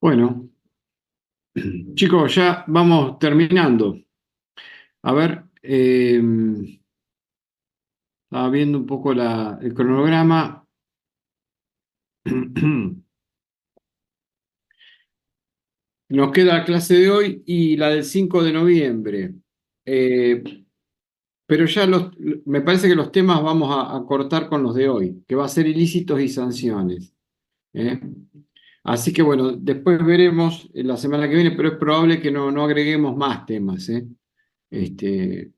Bueno, chicos, ya vamos terminando. A ver, estaba viendo un poco el cronograma. Nos queda la clase de hoy y la del 5 de noviembre. Eh, pero ya me parece que los temas vamos a cortar con los de hoy, que va a ser ilícitos y sanciones. ¿Eh? Así que bueno, después veremos la semana que viene, pero es probable que no agreguemos más temas. Este,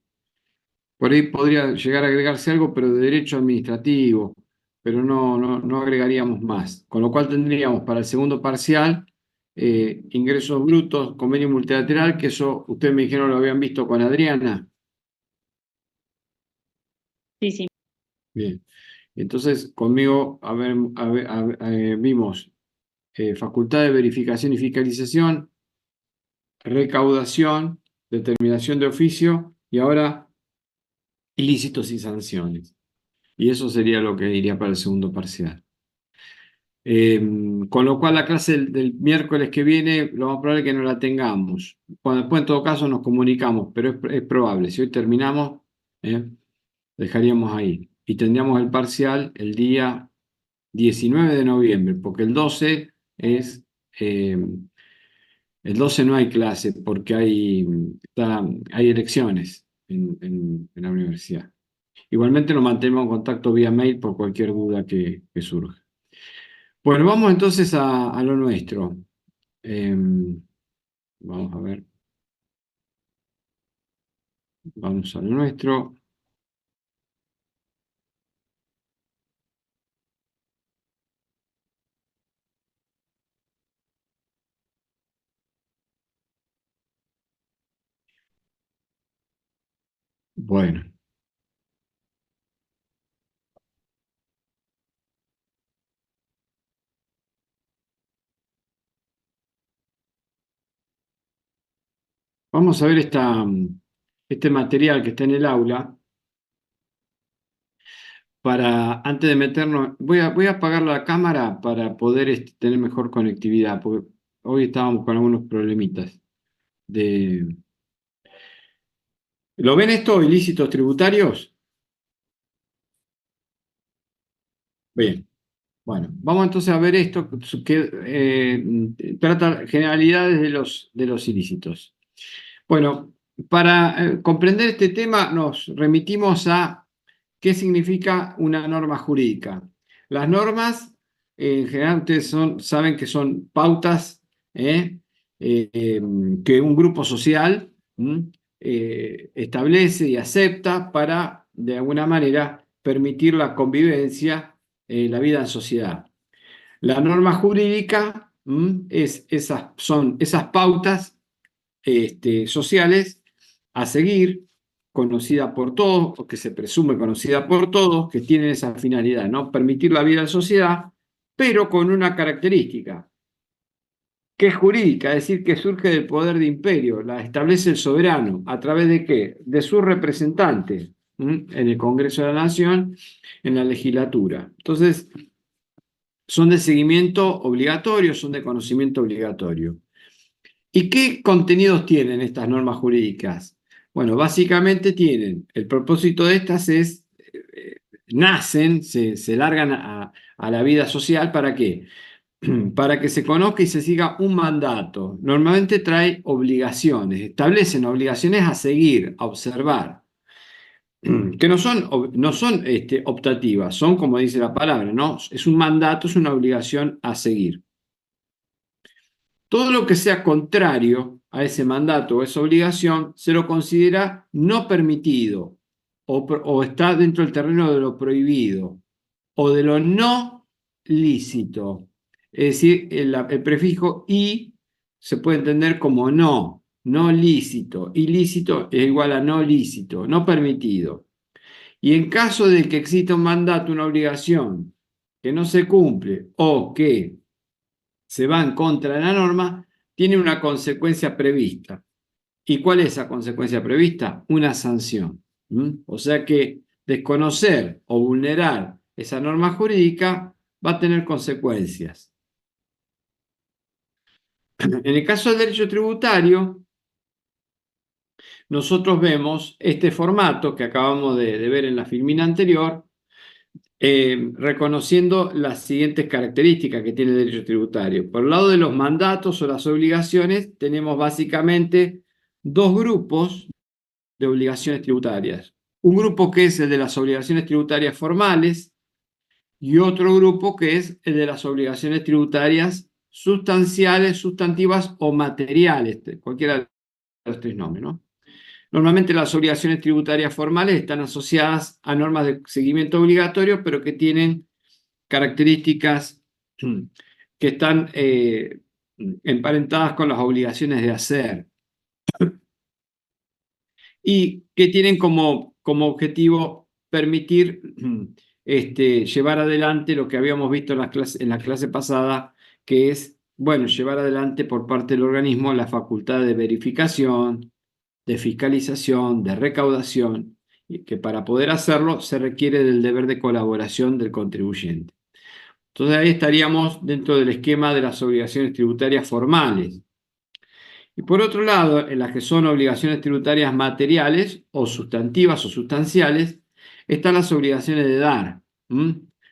Por ahí podría llegar a agregarse algo, pero de derecho administrativo, pero no agregaríamos más. Con lo cual tendríamos para el segundo parcial ingresos brutos, convenio multilateral, que eso ustedes me dijeron lo habían visto con Adriana. Sí, sí. Bien. Entonces, conmigo vimos facultad de verificación y fiscalización, recaudación, determinación de oficio y ahora ilícitos y sanciones. Y eso sería lo que iría para el segundo parcial. Eh, con lo cual la clase del miércoles que viene lo más probable es que no la tengamos. Bueno, después en todo caso nos comunicamos, pero es probable. Si hoy terminamos, dejaríamos ahí. Y tendríamos el parcial el día 19 de noviembre, porque eh, el 12 no hay clase, porque hay elecciones en la universidad. Igualmente nos mantenemos en contacto vía mail por cualquier duda que surja. Bueno, vamos entonces a lo nuestro. Eh, Vamos a ver, vamos a lo nuestro. Bueno, vamos a ver este material que está en el aula. Antes de meternos, voy a apagar la cámara para poder tener mejor conectividad, porque hoy estábamos con algunos problemitas. De... ¿Lo ven esto, ilícitos tributarios? Bien. Bueno, vamos entonces a ver esto que trata generalidades de los ilícitos. Bueno, para comprender este tema nos remitimos a qué significa una norma jurídica. Las normas, en general, saben que son pautas que un grupo social establece y acepta para, de alguna manera, permitir la convivencia, la vida en sociedad. La norma jurídica son esas pautas sociales a seguir, conocida por todos, o que se presume conocida por todos, que tienen esa finalidad, ¿no? Permitir la vida en sociedad, pero con una característica, que es jurídica, es decir, que surge del poder de imperio, la establece el soberano, ¿a través de qué? De sus representantes, en el Congreso de la Nación, en la legislatura. Entonces, son de seguimiento obligatorio, son de conocimiento obligatorio. ¿Y qué contenidos tienen estas normas jurídicas? Bueno, básicamente el propósito de estas nacen, se largan a la vida social, ¿para qué? Para que se conozca y se siga un mandato. Normalmente trae obligaciones, establecen obligaciones a seguir, a observar, que no son optativas, son como dice la palabra, ¿no? Es un mandato, es una obligación a seguir. Todo lo que sea contrario a ese mandato o esa obligación se lo considera no permitido o está dentro del terreno de lo prohibido o de lo no lícito. Es decir, el prefijo y se puede entender como no lícito. Ilícito es igual a no lícito, no permitido. Y en caso de que exista un mandato, una obligación que no se cumple o que se va en contra de la norma, tiene una consecuencia prevista. ¿Y cuál es esa consecuencia prevista? Una sanción. O sea que desconocer o vulnerar esa norma jurídica va a tener consecuencias. En el caso del derecho tributario, nosotros vemos este formato que acabamos de ver en la filmina anterior, reconociendo las siguientes características que tiene el derecho tributario. Por el lado de los mandatos o las obligaciones, tenemos básicamente dos grupos de obligaciones tributarias. Un grupo que es el de las obligaciones tributarias formales y otro grupo que es el de las obligaciones tributarias sustanciales, sustantivas o materiales, cualquiera de los tres nombres, ¿no? Normalmente las obligaciones tributarias formales están asociadas a normas de seguimiento obligatorio, pero que tienen características que están emparentadas con las obligaciones de hacer y que tienen como objetivo permitir llevar adelante lo que habíamos visto en la clase pasada, que es, bueno, llevar adelante por parte del organismo la facultad de verificación, de fiscalización, de recaudación, y que para poder hacerlo se requiere del deber de colaboración del contribuyente. Entonces ahí estaríamos dentro del esquema de las obligaciones tributarias formales. Y por otro lado, en las que son obligaciones tributarias materiales o sustantivas o sustanciales, están las obligaciones de dar,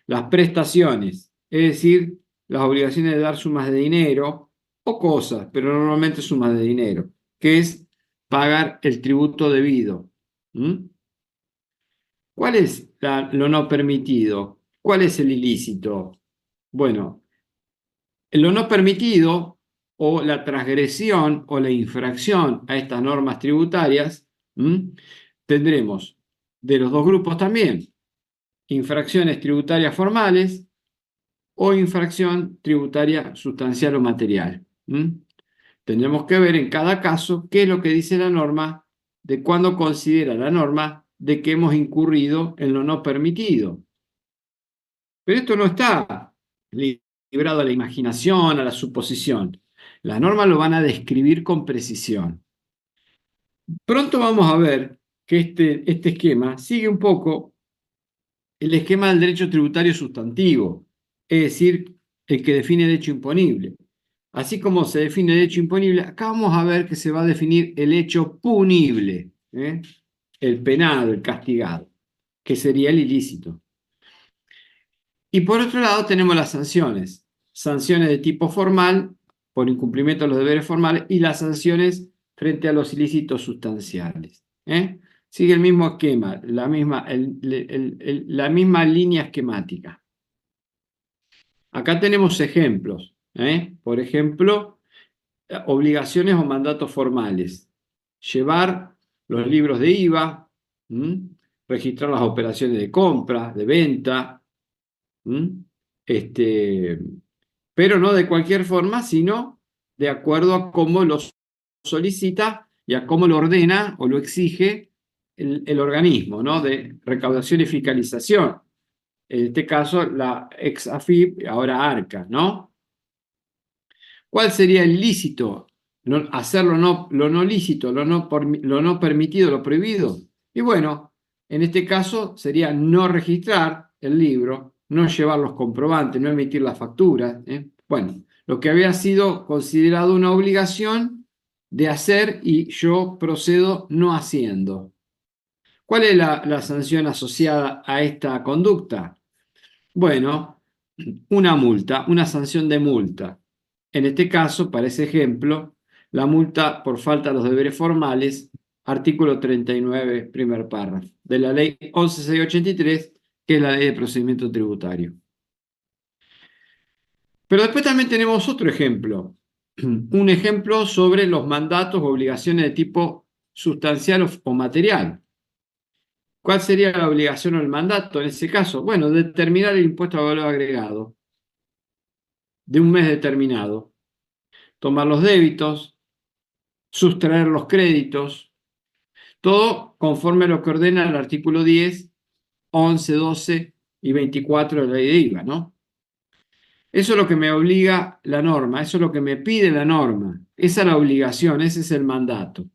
las prestaciones, es decir, las obligaciones de dar sumas de dinero o cosas, pero normalmente sumas de dinero, que es pagar el tributo debido. ¿Cuál es lo no permitido? ¿Cuál es el ilícito? Bueno, lo no permitido o la transgresión o la infracción a estas normas tributarias, tendremos de los dos grupos también, infracciones tributarias formales o infracción tributaria sustancial o material. Tendremos que ver en cada caso qué es lo que dice la norma, de cuándo considera la norma de que hemos incurrido en lo no permitido. Pero esto no está librado a la imaginación, a la suposición. Las normas lo van a describir con precisión. Pronto vamos a ver que este esquema sigue un poco el esquema del derecho tributario sustantivo, es decir, el que define el hecho imponible. Así como se define el hecho imponible, acá vamos a ver que se va a definir el hecho punible, el penado, el castigado, que sería el ilícito. Y por otro lado tenemos las sanciones. Sanciones de tipo formal por incumplimiento de los deberes formales y las sanciones frente a los ilícitos sustanciales. Sigue el mismo esquema, la misma línea esquemática. Acá tenemos ejemplos. Por ejemplo, obligaciones o mandatos formales. Llevar los libros de IVA, registrar las operaciones de compra, de venta, pero no de cualquier forma, sino de acuerdo a cómo lo solicita y a cómo lo ordena o lo exige el organismo, ¿no? De recaudación y fiscalización. En este caso, la ex AFIP, ahora ARCA, ¿no? ¿Cuál sería el lícito? Hacer lo no lícito, lo no permitido, lo prohibido. Y bueno, en este caso sería no registrar el libro, no llevar los comprobantes, no emitir las facturas. Bueno, lo que había sido considerado una obligación de hacer y yo procedo no haciendo. ¿Cuál es la sanción asociada a esta conducta? Bueno, una multa, una sanción de multa. En este caso, para ese ejemplo, la multa por falta de los deberes formales, artículo 39, primer párrafo, de la ley 11.683, que es la ley de procedimiento tributario. Pero después también tenemos otro ejemplo, un ejemplo sobre los mandatos o obligaciones de tipo sustancial o material. ¿Cuál sería la obligación o el mandato en ese caso? Bueno, determinar el impuesto a valor agregado de un mes determinado, tomar los débitos, sustraer los créditos, todo conforme a lo que ordena el artículo 10, 11, 12 y 24 de la ley de IVA, ¿no? Eso es lo que me obliga la norma, eso es lo que me pide la norma, esa es la obligación, ese es el mandato.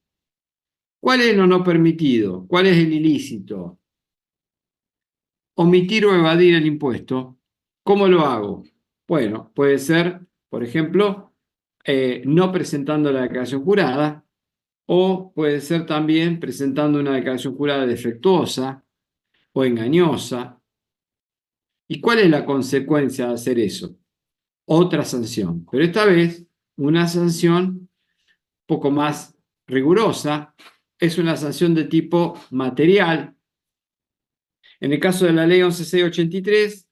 ¿Cuál es lo no permitido? ¿Cuál es el ilícito? Omitir o evadir el impuesto. ¿Cómo lo hago? Bueno, puede ser, por ejemplo, no presentando la declaración jurada, o puede ser también presentando una declaración jurada defectuosa o engañosa. ¿Y cuál es la consecuencia de hacer eso? Otra sanción, pero esta vez una sanción un poco más rigurosa, es una sanción de tipo material. En el caso de la ley 11.683,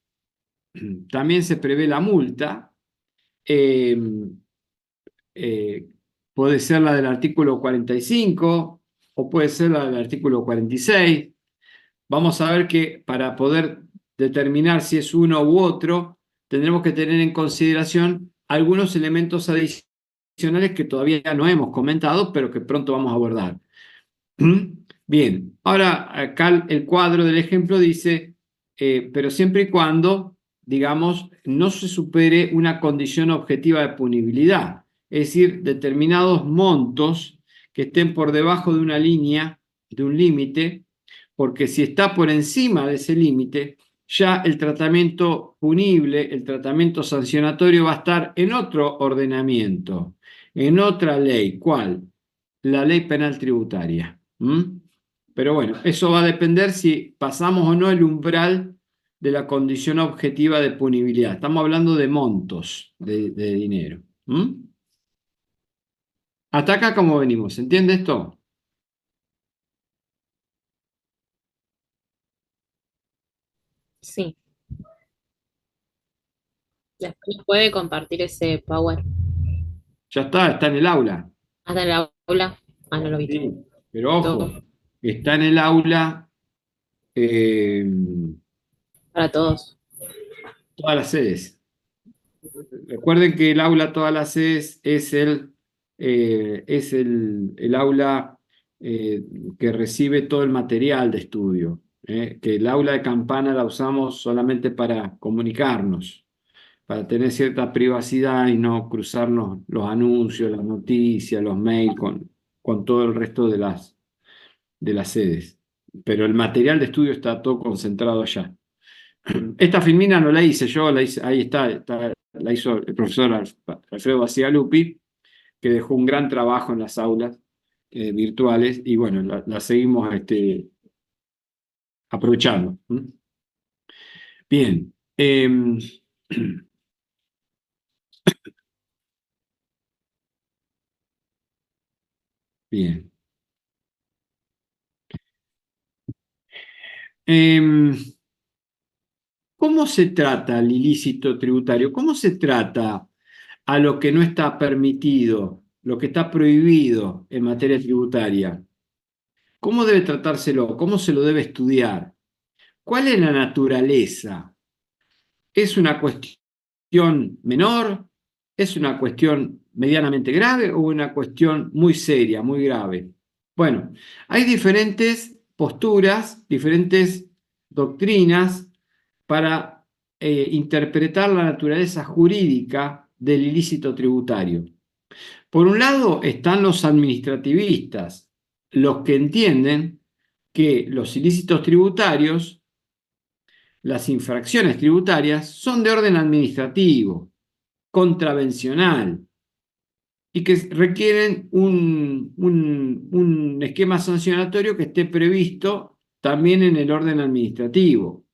también se prevé la multa. Eh, eh, Puede ser la del artículo 45 o puede ser la del artículo 46. Vamos a ver que para poder determinar si es uno u otro, tendremos que tener en consideración algunos elementos adicionales que todavía no hemos comentado, pero que pronto vamos a abordar. Bien, ahora acá el cuadro del ejemplo dice, pero siempre y cuando, digamos, no se supere una condición objetiva de punibilidad, es decir, determinados montos que estén por debajo de una línea, de un límite, porque si está por encima de ese límite, ya el tratamiento punible, el tratamiento sancionatorio va a estar en otro ordenamiento, en otra ley. ¿Cuál? La ley penal tributaria. Pero bueno, eso va a depender si pasamos o no el umbral de la condición objetiva de punibilidad. Estamos hablando de montos de dinero. Hasta acá, ¿cómo venimos? ¿Se entiende esto? Sí. Después puede compartir ese power. Ya está en el aula. Hasta en el aula. Ah, no lo vi. Sí, pero ojo, Todo está en el aula eh, para todos. todas las sedes. Recuerden que el aula todas las sedes es el aula eh, que recibe todo el material de estudio. Que el aula de campana la usamos solamente para comunicarnos, para tener cierta privacidad y no cruzarnos los anuncios, las noticias, los mails con todo el resto de las sedes. Pero el material de estudio está todo concentrado allá. Esta filmina no la hice yo, ahí está, la hizo el profesor Alfredo Bacigalupi, que dejó un gran trabajo en las aulas virtuales y bueno, la seguimos aprovechando. Bien. Bien. Em, ¿Cómo se trata el ilícito tributario? ¿Cómo se trata a lo que no está permitido, lo que está prohibido en materia tributaria? ¿Cómo debe tratárselo? ¿Cómo se lo debe estudiar? ¿Cuál es la naturaleza? ¿Es una cuestión menor? ¿Es una cuestión medianamente grave o una cuestión muy seria, muy grave? Bueno, hay diferentes posturas, diferentes doctrinas para interpretar la naturaleza jurídica del ilícito tributario. Por un lado están los administrativistas, los que entienden que los ilícitos tributarios, las infracciones tributarias, son de orden administrativo, contravencional, y que requieren un esquema sancionatorio que esté previsto también en el orden administrativo.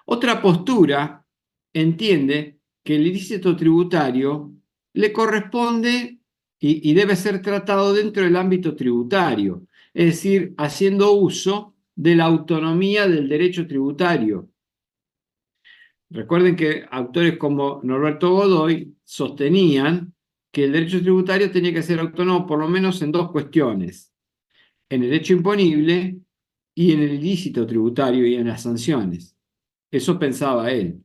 Otra postura entiende que el ilícito tributario le corresponde y debe ser tratado dentro del ámbito tributario, es decir, haciendo uso de la autonomía del derecho tributario. Recuerden que autores como Norberto Godoy sostenían que el derecho tributario tenía que ser autónomo por lo menos en dos cuestiones, en el hecho imponible y en el ilícito tributario y en las sanciones. Eso pensaba él.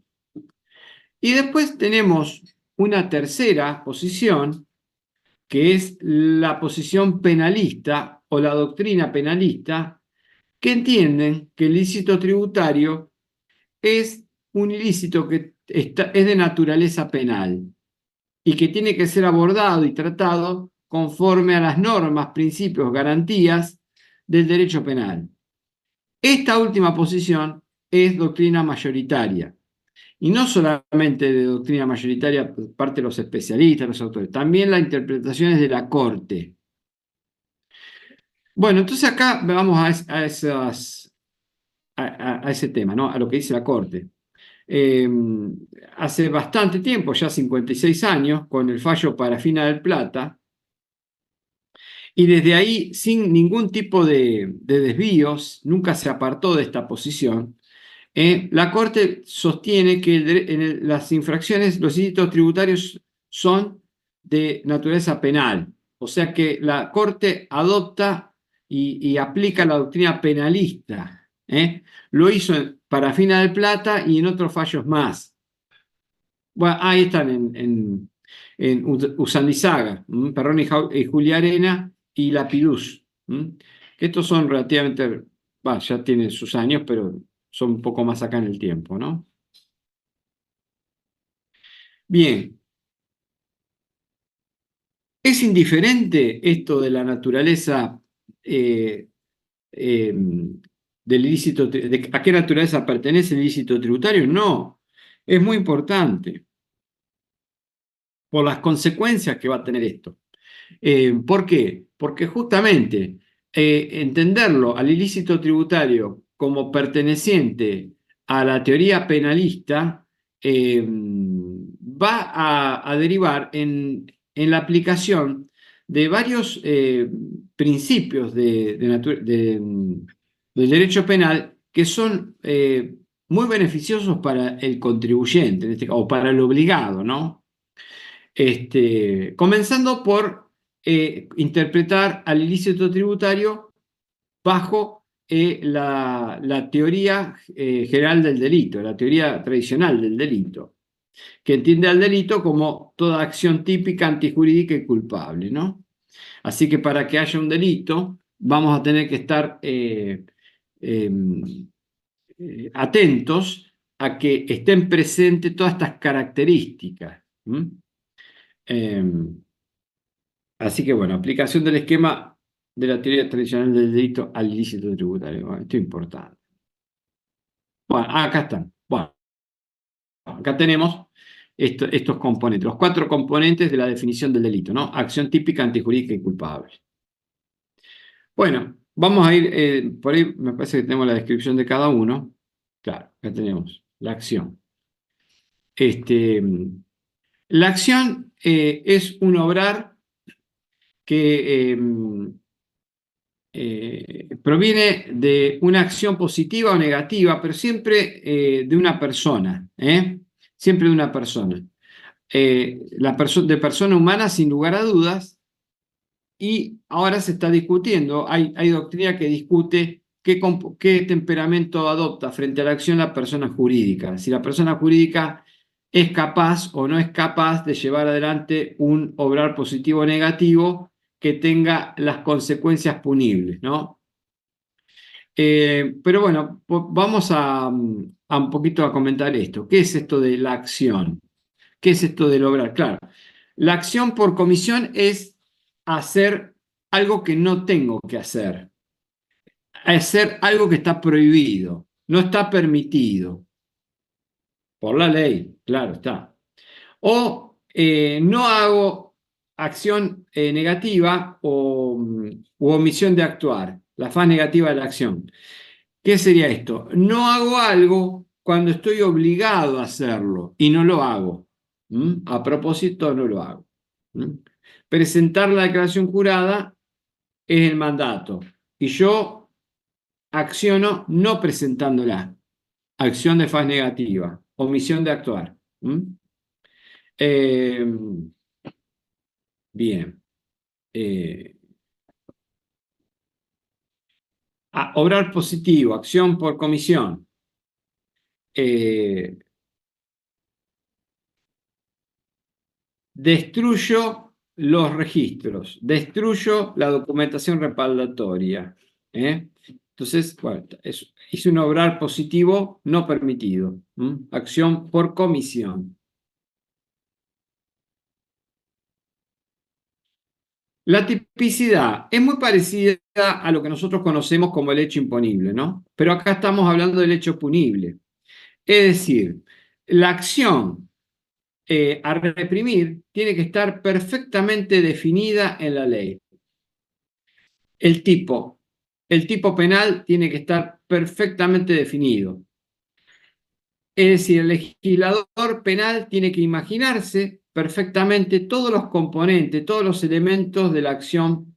Y después tenemos una tercera posición, que es la posición penalista o la doctrina penalista, que entienden que el ilícito tributario es un ilícito que es de naturaleza penal y que tiene que ser abordado y tratado conforme a las normas, principios, garantías del derecho penal. Esta última posición es doctrina mayoritaria y no solamente de doctrina mayoritaria por parte de los especialistas, los autores, también las interpretaciones de la Corte. Bueno, entonces acá vamos a ese tema, ¿no? A lo que dice la Corte. Eh, Hace bastante tiempo, ya 56 años, con el fallo Parafina del Plata, y desde ahí, sin ningún tipo de desvíos, nunca se apartó de esta posición. La Corte sostiene que las infracciones, los ilícitos tributarios son de naturaleza penal, o sea que la Corte adopta y aplica la doctrina penalista. Lo hizo en Parafina del Plata y en otros fallos más. Bueno, ahí están en Usandizaga, Perrón y Julia Arena y Lapidus, que estos son relativamente, ya tienen sus años, pero son un poco más acá en el tiempo, ¿no? Bien, ¿es indiferente esto de la naturaleza eh, eh, del ilícito, a qué naturaleza pertenece el ilícito tributario? No, es muy importante por las consecuencias que va a tener esto. ¿Por qué? Porque justamente entenderlo al ilícito tributario como perteneciente a la teoría penalista va a derivar en la aplicación de varios principios del derecho penal que son muy beneficiosos para el contribuyente, en este caso, o para el obligado, ¿no? Comenzando por interpretar al ilícito tributario bajo la teoría general del delito, la teoría tradicional del delito, que entiende al delito como toda acción típica, antijurídica y culpable, ¿no? Así que para que haya un delito, vamos a tener que estar eh, atentos a que estén presentes todas estas características. Eh, Así que bueno, aplicación del esquema de la teoría tradicional del delito al ilícito tributario. Bueno, esto es importante. Bueno, acá están. Bueno, acá tenemos estos componentes, los 4 componentes de la definición del delito, ¿no? Acción típica, antijurídica y culpable. Bueno, vamos a ir, por ahí me parece que tenemos la descripción de cada uno. Claro, acá tenemos la acción. La acción es un obrar que proviene de una acción positiva o negativa, pero siempre de una persona, siempre de una persona. De persona humana sin lugar a dudas, y ahora se está discutiendo, hay doctrina que discute qué temperamento adopta frente a la acción la persona jurídica, si la persona jurídica es capaz o no es capaz de llevar adelante un obrar positivo o negativo que tenga las consecuencias punibles, ¿no? Pero bueno, vamos a un poquito a comentar esto. ¿Qué es esto de la acción? ¿Qué es esto de lograr? Claro, la acción por comisión es hacer algo que no tengo que hacer algo que está prohibido, no está permitido por la ley, claro está. O no hago acción negativa u omisión de actuar, la fase negativa de la acción. ¿Qué sería esto? No hago algo cuando estoy obligado a hacerlo y no lo hago. A propósito, no lo hago. Presentar la declaración jurada es el mandato y yo acciono no presentándola. Acción de faz negativa, omisión de actuar. Eh, Bien. Obrar positivo, acción por comisión. Eh, Destruyo los registros, destruyo la documentación respaldatoria. Entonces, bueno, hice un obrar positivo no permitido. Acción por comisión. La tipicidad es muy parecida a lo que nosotros conocemos como el hecho imponible, ¿no? Pero acá estamos hablando del hecho punible. Es decir, la acción a reprimir tiene que estar perfectamente definida en la ley. El tipo penal tiene que estar perfectamente definido. Es decir, el legislador penal tiene que imaginarse perfectamente todos los componentes, todos los elementos de la acción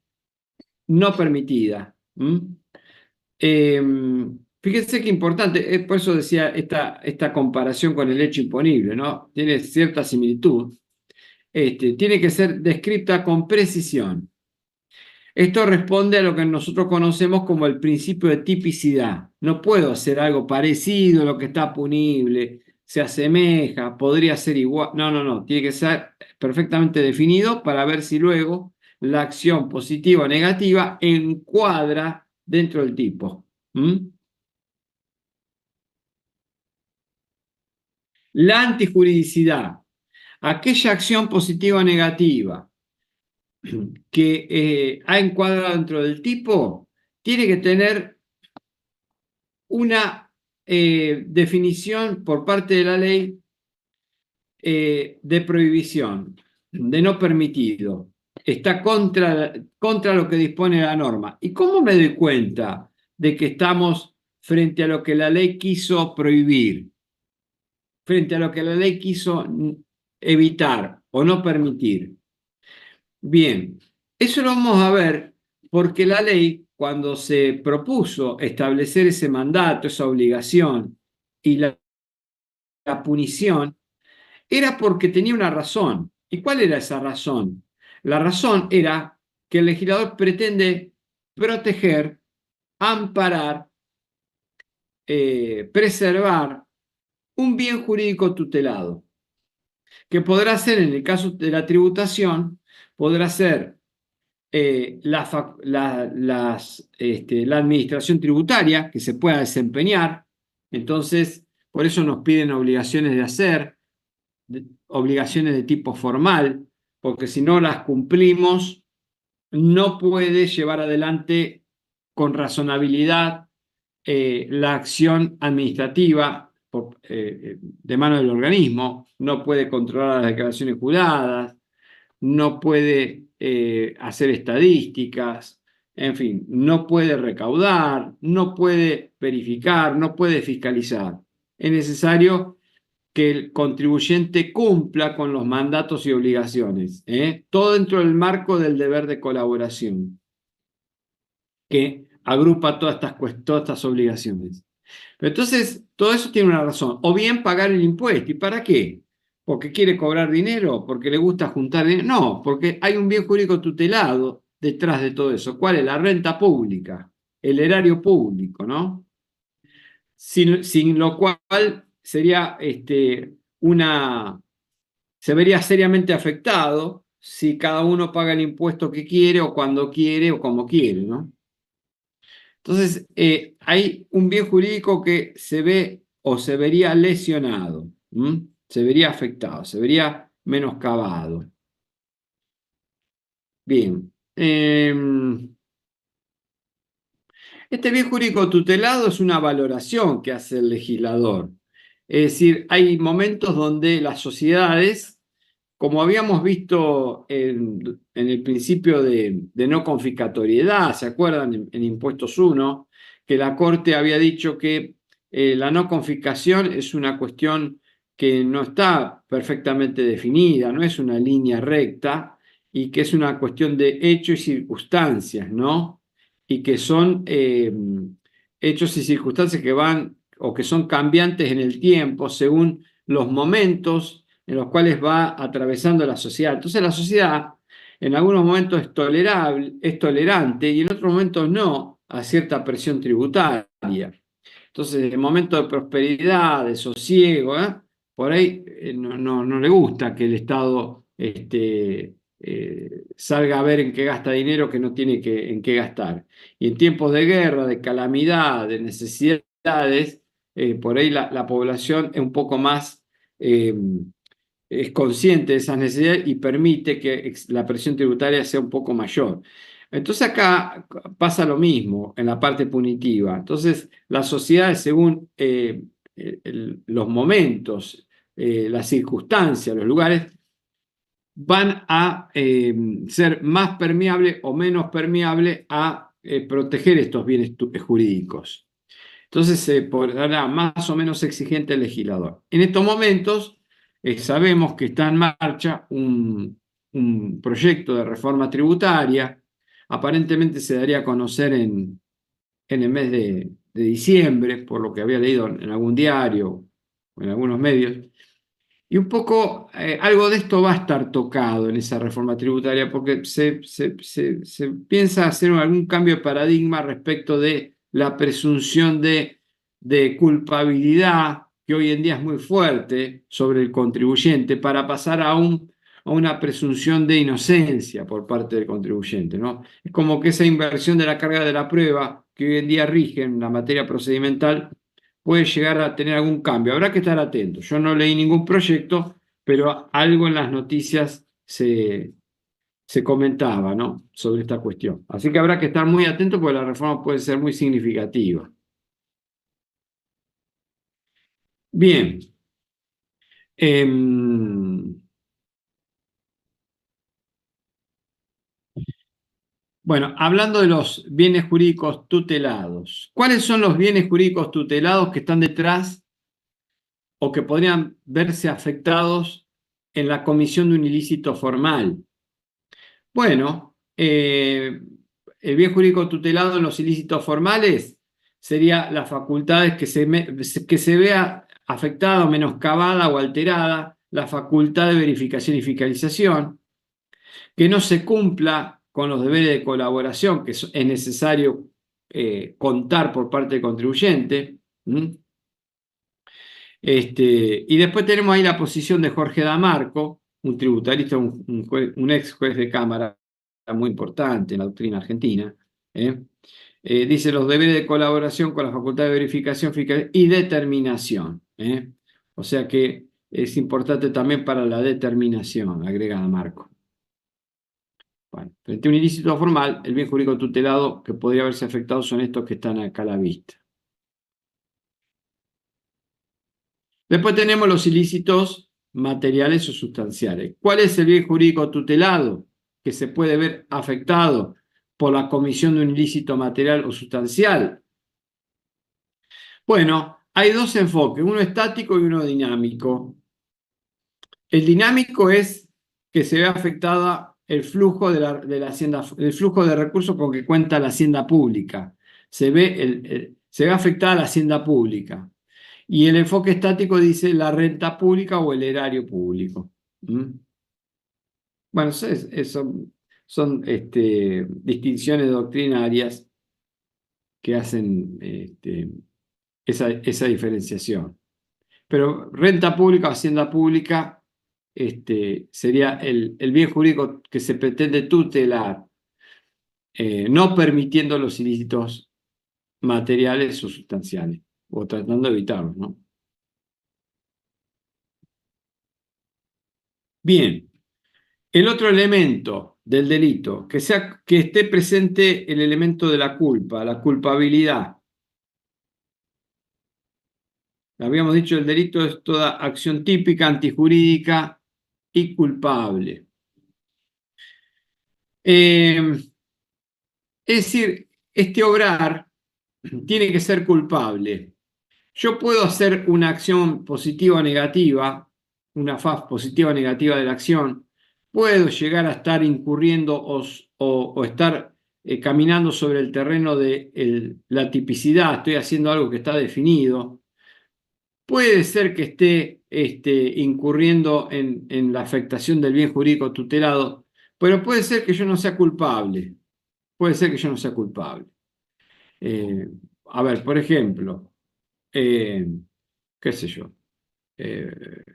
no permitida. Eh, Fíjense qué importante, por eso decía esta comparación con el hecho imponible, ¿no? Tiene cierta similitud. Tiene que ser descrita con precisión. Esto responde a lo que nosotros conocemos como el principio de tipicidad. No puedo hacer algo parecido a lo que está punible, se asemeja, podría ser igual. No, no, no. Tiene que ser perfectamente definido para ver si luego la acción positiva o negativa encuadra dentro del tipo. La antijuridicidad. Aquella acción positiva o negativa que ha encuadrado dentro del tipo tiene que tener una definición por parte de la ley de prohibición, de no permitido. Está contra lo que dispone la norma. ¿Y cómo me doy cuenta de que estamos frente a lo que la ley quiso prohibir? Frente a lo que la ley quiso evitar o no permitir. Bien, eso lo vamos a ver porque la ley, cuando se propuso establecer ese mandato, esa obligación y la punición, era porque tenía una razón. ¿Y cuál era esa razón? La razón era que el legislador pretende proteger, amparar, preservar un bien jurídico tutelado, que podrá ser, en el caso de la tributación, podrá ser la administración tributaria que se pueda desempeñar. Entonces, por eso nos piden obligaciones de hacer, obligaciones de tipo formal, porque si no las cumplimos, no puede llevar adelante con razonabilidad la acción administrativa de mano del organismo, no puede controlar las declaraciones juradas, no puede hacer estadísticas, en fin, no puede recaudar, no puede verificar, no puede fiscalizar. Es necesario que el contribuyente cumpla con los mandatos y obligaciones, todo dentro del marco del deber de colaboración, que agrupa todas estas obligaciones. Pero entonces, todo eso tiene una razón. O bien pagar el impuesto. ¿Y para qué? ¿Porque quiere cobrar dinero? ¿Porque le gusta juntar dinero? No, porque hay un bien jurídico tutelado detrás de todo eso. ¿Cuál es? La renta pública, el erario público, ¿no? Sin lo cual sería se vería seriamente afectado si cada uno paga el impuesto que quiere o cuando quiere o como quiere, ¿no? Entonces, hay un bien jurídico que se ve o se vería lesionado, se vería afectado, se vería menoscabado. Bien. Este bien jurídico tutelado es una valoración que hace el legislador. Es decir, hay momentos donde las sociedades, como habíamos visto en el principio de no confiscatoriedad, ¿se acuerdan? En Impuestos 1, que la Corte había dicho que la no confiscación es una cuestión que no está perfectamente definida, no es una línea recta y que es una cuestión de hechos y circunstancias, ¿no? Y que son hechos y circunstancias que van o que son cambiantes en el tiempo según los momentos en los cuales va atravesando la sociedad. Entonces la sociedad en algunos momentos es tolerable, es tolerante y en otros momentos no a cierta presión tributaria. Entonces en momentos de prosperidad, de sosiego, por ahí no le gusta que el Estado salga a ver en qué gasta dinero que no tiene en qué gastar. Y en tiempos de guerra, de calamidad, de necesidades, por ahí la población es un poco más es consciente de esas necesidades y permite que la presión tributaria sea un poco mayor. Entonces acá pasa lo mismo en la parte punitiva. Entonces las sociedades según los momentos, las circunstancias, los lugares, van a ser más permeables o menos permeables a proteger estos bienes jurídicos. Entonces se podrá más o menos exigente el legislador. En estos momentos sabemos que está en marcha un proyecto de reforma tributaria. Aparentemente se daría a conocer en el mes de diciembre, por lo que había leído en algún diario o en algunos medios. Y un poco algo de esto va a estar tocado en esa reforma tributaria, porque se piensa hacer algún cambio de paradigma respecto de la presunción de culpabilidad, que hoy en día es muy fuerte sobre el contribuyente, para pasar a una presunción de inocencia por parte del contribuyente, ¿no? Es como que esa inversión de la carga de la prueba que hoy en día rige en la materia procedimental puede llegar a tener algún cambio. Habrá que estar atentos. Yo no leí ningún proyecto, pero algo en las noticias se comentaba, ¿no?, sobre esta cuestión. Así que habrá que estar muy atentos porque la reforma puede ser muy significativa. Bien. Bueno, hablando de los bienes jurídicos tutelados, ¿cuáles son los bienes jurídicos tutelados que están detrás o que podrían verse afectados en la comisión de un ilícito formal? Bueno, el bien jurídico tutelado en los ilícitos formales sería las facultades que se vea afectada o menoscabada o alterada la facultad de verificación y fiscalización, que no se cumpla con los deberes de colaboración que es necesario contar por parte del contribuyente. Y después tenemos ahí la posición de Jorge Damarco, un tributarista, un ex juez de cámara muy importante en la doctrina argentina. ¿eh? Dice los deberes de colaboración con la facultad de verificación fiscal y determinación. O sea que es importante también para la determinación, agrega Damarco. Bueno, frente a un ilícito formal, el bien jurídico tutelado que podría haberse afectado son estos que están acá a la vista. Después tenemos los ilícitos materiales o sustanciales. ¿Cuál es el bien jurídico tutelado que se puede ver afectado por la comisión de un ilícito material o sustancial? Bueno, hay dos enfoques, uno estático y uno dinámico. El dinámico es que se ve afectada el flujo de la hacienda, el flujo de recursos con que cuenta la hacienda pública. Se ve afectada la hacienda pública. Y el enfoque estático dice la renta pública o el erario público. Bueno, son distinciones doctrinarias que hacen esa diferenciación. Pero renta pública o hacienda pública sería el bien jurídico que se pretende tutelar, no permitiendo los ilícitos materiales o sustanciales, o tratando de evitarlos, ¿no? Bien, el otro elemento del delito, que esté presente el elemento de la culpa, la culpabilidad. Habíamos dicho, el delito es toda acción típica, antijurídica y culpable. Es decir, este obrar tiene que ser culpable. Yo puedo hacer una acción positiva o negativa, una faz positiva o negativa de la acción, puedo llegar a estar incurriendo o estar caminando sobre el terreno de la tipicidad, estoy haciendo algo que está definido. Puede ser que esté incurriendo en la afectación del bien jurídico tutelado, pero puede ser que yo no sea culpable. Puede ser que yo no sea culpable. Eh, a ver, por ejemplo, eh, qué sé yo, eh,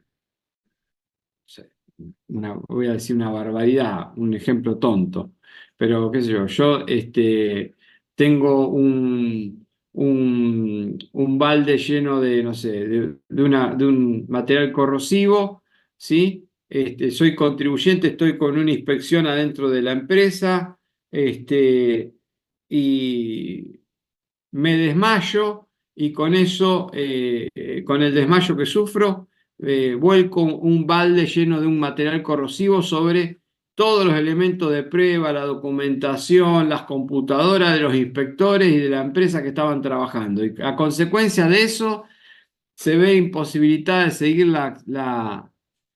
voy a decir una barbaridad, un ejemplo tonto, pero qué sé yo tengo un balde lleno de, no sé, de un material corrosivo, ¿sí? Soy contribuyente, estoy con una inspección adentro de la empresa, y me desmayo, y con eso, con el desmayo que sufro, vuelco un balde lleno de un material corrosivo sobre todos los elementos de prueba, la documentación, las computadoras de los inspectores y de la empresa que estaban trabajando. Y a consecuencia de eso, se ve imposibilitada de seguir la,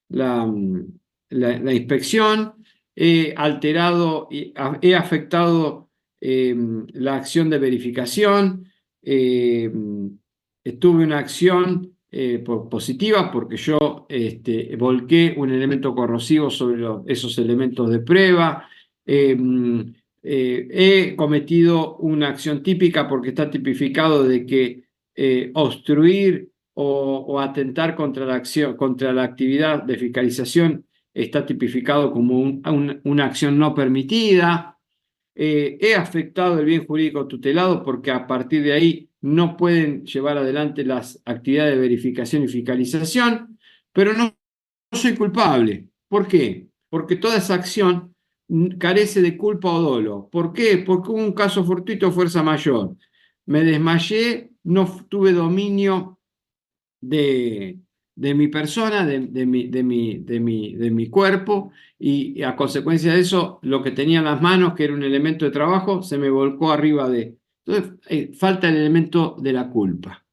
la inspección, he alterado, he afectado la acción de verificación, eh, tuve una acción positiva porque yo volqué un elemento corrosivo sobre esos elementos de prueba. eh, He cometido una acción típica porque está tipificado de que obstruir o atentar contra la acción, contra la actividad de fiscalización está tipificado como una acción no permitida. He afectado el bien jurídico tutelado porque a partir de ahí no pueden llevar adelante las actividades de verificación y fiscalización, pero no soy culpable. ¿Por qué? Porque toda esa acción carece de culpa o dolo. ¿Por qué? Porque hubo un caso fortuito o fuerza mayor. Me desmayé, no tuve dominio de, de mi persona, de mi cuerpo, y a consecuencia de eso, lo que tenía en las manos, que era un elemento de trabajo, se me volcó arriba de... Entonces, falta el elemento de la culpa.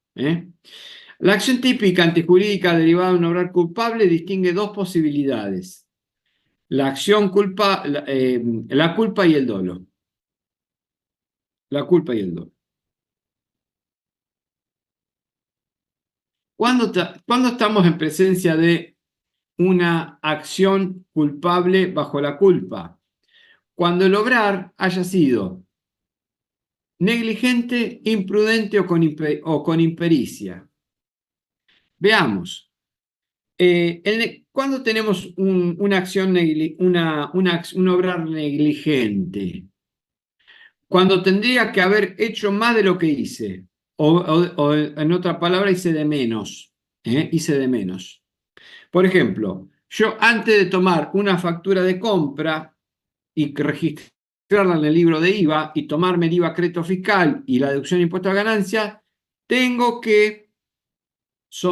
La acción típica antijurídica derivada de un obrar culpable distingue dos posibilidades: la acción culpa, la culpa y el dolo. La culpa y el dolo. ¿Cuándo estamos en presencia de una acción culpable bajo la culpa? Cuando el obrar haya sido negligente, imprudente o con impericia. Veamos. ¿Cuándo tenemos una acción, un obrar negligente? Cuando tendría que haber hecho más de lo que hice, o en otra palabra, hice de menos. Hice de menos. Por ejemplo, yo antes de tomar una factura de compra y registrarla en el libro de IVA y tomarme el IVA crédito fiscal y la deducción de impuesto a ganancias, tengo que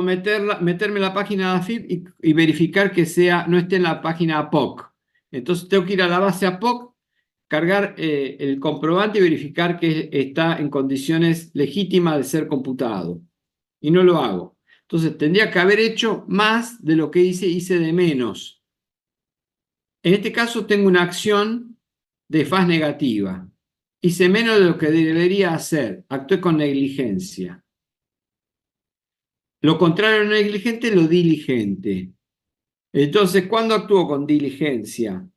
meterme en la página de AFIP y verificar que no esté en la página APOC. Entonces tengo que ir a la base APOC, cargar el comprobante y verificar que está en condiciones legítimas de ser computado. Y no lo hago. Entonces tendría que haber hecho más de lo que hice de menos. En este caso tengo una acción de faz negativa. Hice menos de lo que debería hacer. Actué con negligencia. Lo contrario a negligente, lo diligente. Entonces, ¿cuándo actúo con diligencia?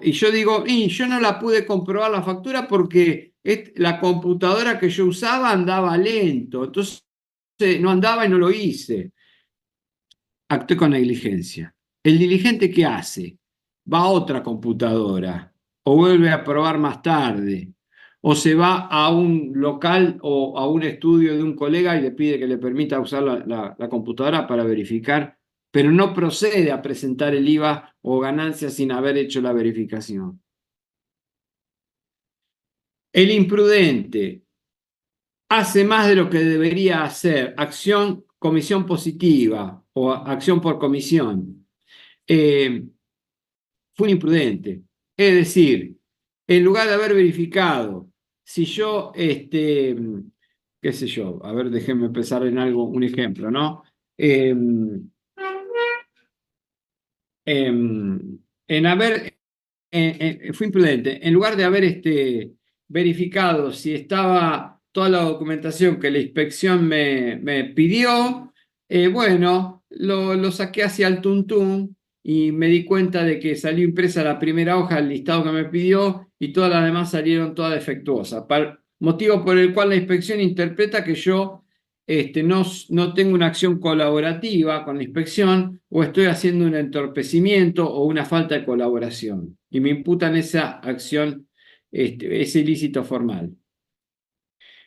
Y yo digo, yo no la pude comprobar la factura porque la computadora que yo usaba andaba lento, entonces no andaba y no lo hice. Actué con negligencia. ¿El diligente qué hace? Va a otra computadora o vuelve a probar más tarde o se va a un local o a un estudio de un colega y le pide que le permita usar la computadora para verificar, pero no procede a presentar el IVA o ganancia sin haber hecho la verificación. El imprudente hace más de lo que debería hacer, comisión positiva o acción por comisión. Fue un imprudente. Es decir, en lugar de haber verificado, si yo, qué sé yo, a ver, déjenme pensar en algo, un ejemplo, ¿no? Eh, en haber, fue imprudente, en lugar de haber verificado si estaba toda la documentación que la inspección me pidió, bueno, lo saqué hacia el tuntún y me di cuenta de que salió impresa la primera hoja del listado que me pidió y todas las demás salieron todas defectuosas, motivo por el cual la inspección interpreta que yo no tengo una acción colaborativa con la inspección o estoy haciendo un entorpecimiento o una falta de colaboración y me imputan esa acción, ese ilícito formal.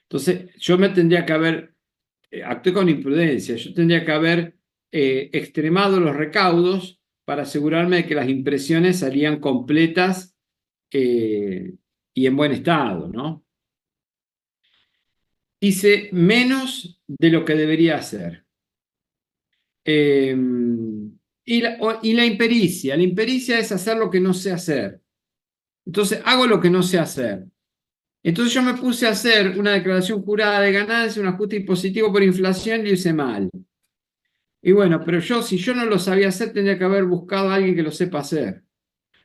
Entonces, yo me tendría que haber, actué con imprudencia, yo tendría que haber extremado los recaudos para asegurarme de que las impresiones salían completas y en buen estado, ¿no? Hice menos de lo que debería hacer. Eh, y la impericia. La impericia es hacer lo que no sé hacer. Entonces hago lo que no sé hacer. Entonces yo me puse a hacer una declaración jurada de ganancia, un ajuste impositivo por inflación y lo hice mal. Y bueno, pero si yo no lo sabía hacer, tendría que haber buscado a alguien que lo sepa hacer.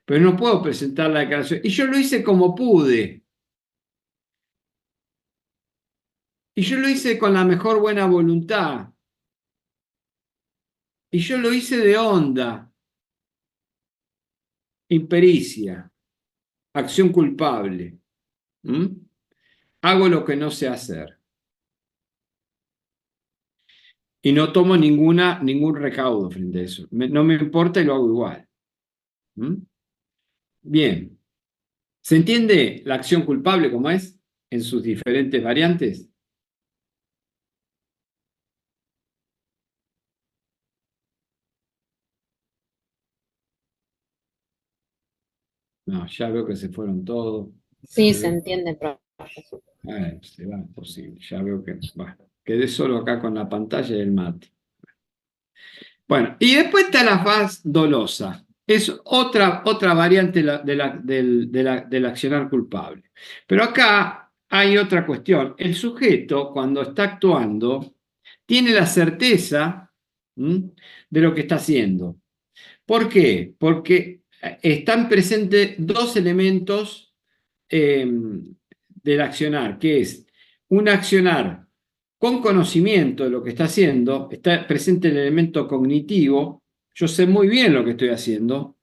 Pero no puedo presentar la declaración. Y yo lo hice como pude. Y yo lo hice con la mejor buena voluntad. Y yo lo hice de onda. Impericia. Acción culpable. ¿Mm? Hago lo que no sé hacer. Y no tomo ningún recaudo frente a eso. No me importa y lo hago igual. ¿Mm? Bien. ¿Se entiende la acción culpable como es en sus diferentes variantes? No, ya veo que se fueron todos. Sí, se Eh, entiende, profe. se va, posible. Ya veo que quedé solo acá con la pantalla y el mate. Bueno, y después está la faz dolosa. Es otra variante del accionar culpable. Pero acá hay otra cuestión. El sujeto, cuando está actuando, tiene la certeza, ¿m?, de lo que está haciendo. ¿Por qué? Porque están presentes dos elementos del accionar, que es un accionar con conocimiento de lo que está haciendo, está presente el elemento cognitivo, yo sé muy bien lo que estoy haciendo,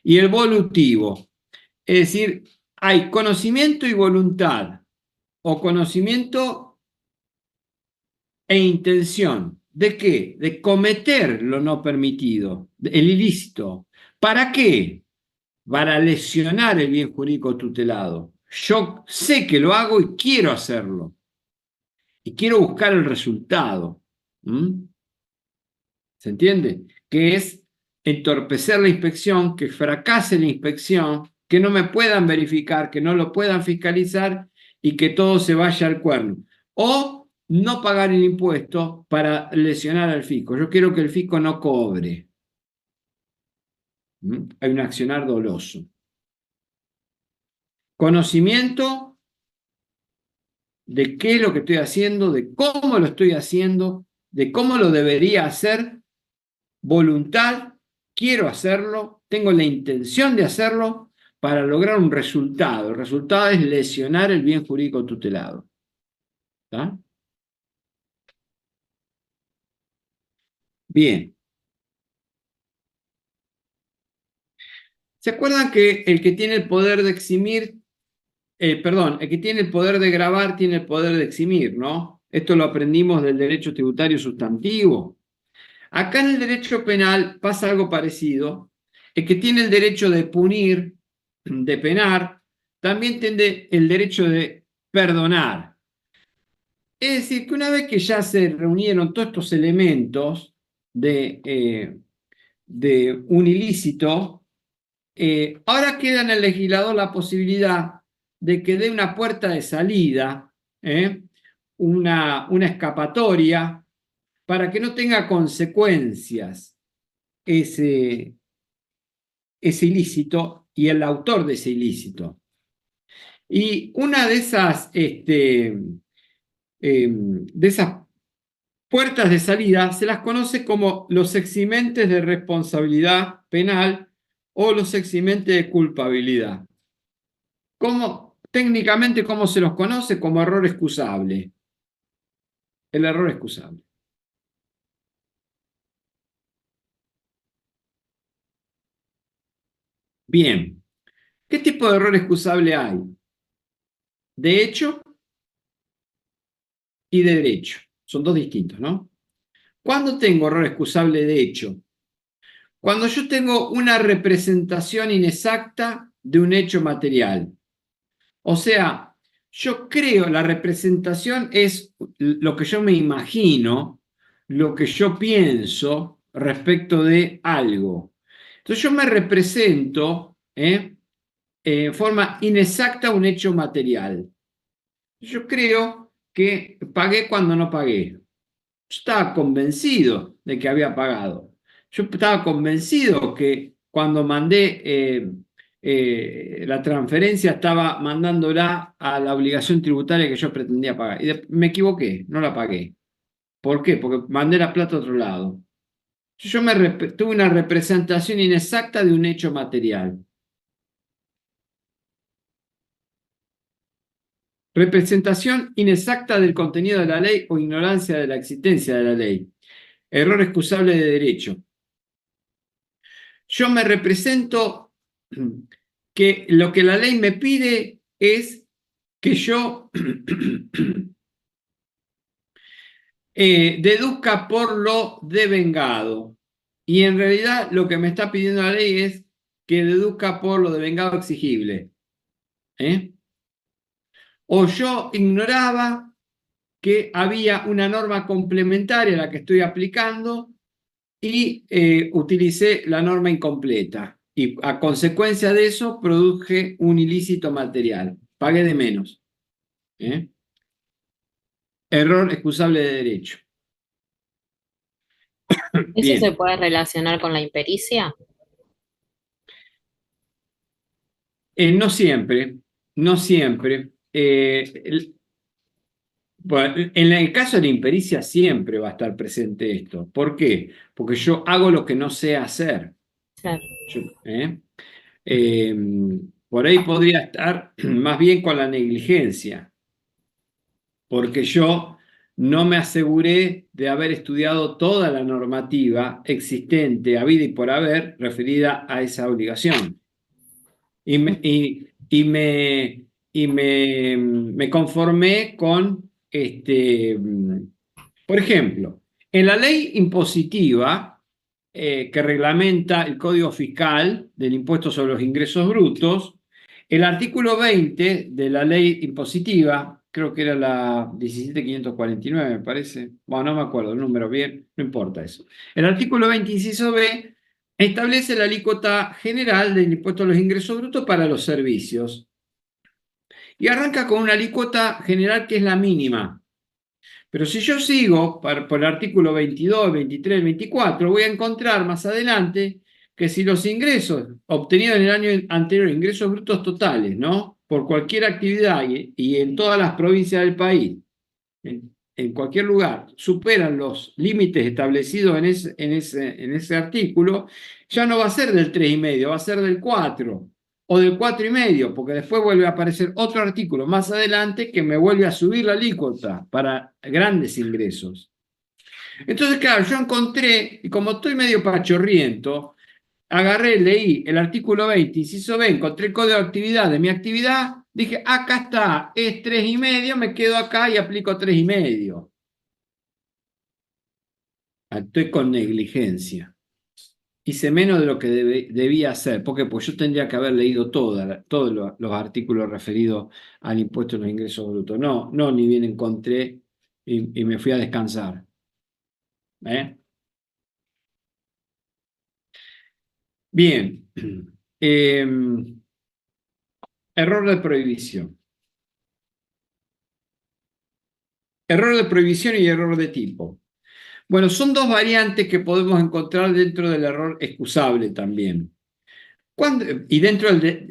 y el volutivo, es decir, hay conocimiento y voluntad, o conocimiento e intención. ¿De qué? De cometer lo no permitido, el ilícito. ¿Para qué? Para lesionar el bien jurídico tutelado. Yo sé que lo hago y quiero hacerlo. Y quiero buscar el resultado. ¿Mm? ¿Se entiende? Que es entorpecer la inspección, que fracase la inspección, que no me puedan verificar, que no lo puedan fiscalizar y que todo se vaya al cuerno. O no pagar el impuesto para lesionar al fisco. Yo quiero que el fisco no cobre. ¿Mm? Hay un accionar doloso. Conocimiento de qué es lo que estoy haciendo, de cómo lo estoy haciendo, de cómo lo debería hacer, voluntad, quiero hacerlo, tengo la intención de hacerlo para lograr un resultado. El resultado es lesionar el bien jurídico tutelado. ¿Está? Bien. ¿Se acuerdan que el que tiene el poder de eximir, perdón, el que tiene el poder de gravar tiene el poder de eximir, ¿no? Esto lo aprendimos del derecho tributario sustantivo. Acá en el derecho penal pasa algo parecido. El que tiene el derecho de punir, de penar, también tiene el derecho de perdonar. Es decir, que una vez que ya se reunieron todos estos elementos de un ilícito, ahora queda en el legislador la posibilidad de que dé una puerta de salida, una escapatoria, para que no tenga consecuencias ese, ese ilícito y el autor de ese ilícito. Y una de esas puertas de salida se las conoce como los eximentes de responsabilidad penal o los eximentes de culpabilidad. Técnicamente, ¿cómo se los conoce? Como error excusable. El error excusable. Bien. ¿Qué tipo de error excusable hay? De hecho y de derecho. Son dos distintos, ¿no? ¿Cuándo tengo error excusable de hecho? Cuando yo tengo una representación inexacta de un hecho material. O sea, yo creo, la representación es lo que yo me imagino, lo que yo pienso respecto de algo. Entonces yo me represento en forma inexacta un hecho material. Yo creo que pagué cuando no pagué. Yo estaba convencido de que había pagado. Yo estaba convencido que cuando mandé la transferencia estaba mandándola a la obligación tributaria que yo pretendía pagar. Y me equivoqué, no la pagué. ¿Por qué? Porque mandé la plata a otro lado. Yo tuve una representación inexacta de un hecho material. Representación inexacta del contenido de la ley o ignorancia de la existencia de la ley. Error excusable de derecho. Yo me represento que lo que la ley me pide es que yo deduzca por lo devengado. Y en realidad lo que me está pidiendo la ley es que deduzca por lo devengado exigible. O yo ignoraba que había una norma complementaria a la que estoy aplicando y utilicé la norma incompleta. Y a consecuencia de eso produje un ilícito material. Pagué de menos. Error excusable de derecho. ¿Eso se Bien. puede relacionar con la impericia? No siempre, no siempre. Bueno, en el caso de la impericia siempre va a estar presente esto. ¿Por qué? Porque yo hago lo que no sé hacer. Claro. Eh, por ahí podría estar más bien con la negligencia, porque yo no me aseguré de haber estudiado toda la normativa existente, habida y por haber, referida a esa obligación. Y me, y, y me, me conformé con, por ejemplo, en la ley impositiva que reglamenta el Código Fiscal del impuesto sobre los ingresos brutos, el artículo 20 de la ley impositiva, creo que era la 17.549, me parece, bueno, no me acuerdo el número bien, no importa eso. El artículo 20, inciso B, establece la alícuota general del impuesto a los ingresos brutos para los servicios. Y arranca con una alícuota general que es la mínima. Pero si yo sigo por el artículo 22, 23, 24, voy a encontrar más adelante que si los ingresos obtenidos en el año anterior, ingresos brutos totales, ¿no? Por cualquier actividad y en todas las provincias del país, en cualquier lugar, superan los límites establecidos en ese artículo, ya no va a ser del 3,5, va a ser del 4 o del 4,5, porque después vuelve a aparecer otro artículo más adelante que me vuelve a subir la alícuota para grandes ingresos. Entonces, claro, yo encontré, y como estoy medio pachorriento, agarré, leí el artículo 20, inciso B, encontré el código de actividad de mi actividad, dije, acá está, es 3,5, me quedo acá y aplico 3,5. Actué con negligencia. Hice menos de lo que debía hacer. ¿Por qué? Pues yo tendría que haber leído todos los artículos referidos al impuesto a los ingresos brutos. No, no, ni bien encontré y me fui a descansar. Bien. Error de prohibición. Error de prohibición y error de tipo. Bueno, son dos variantes que podemos encontrar dentro del error excusable también. Y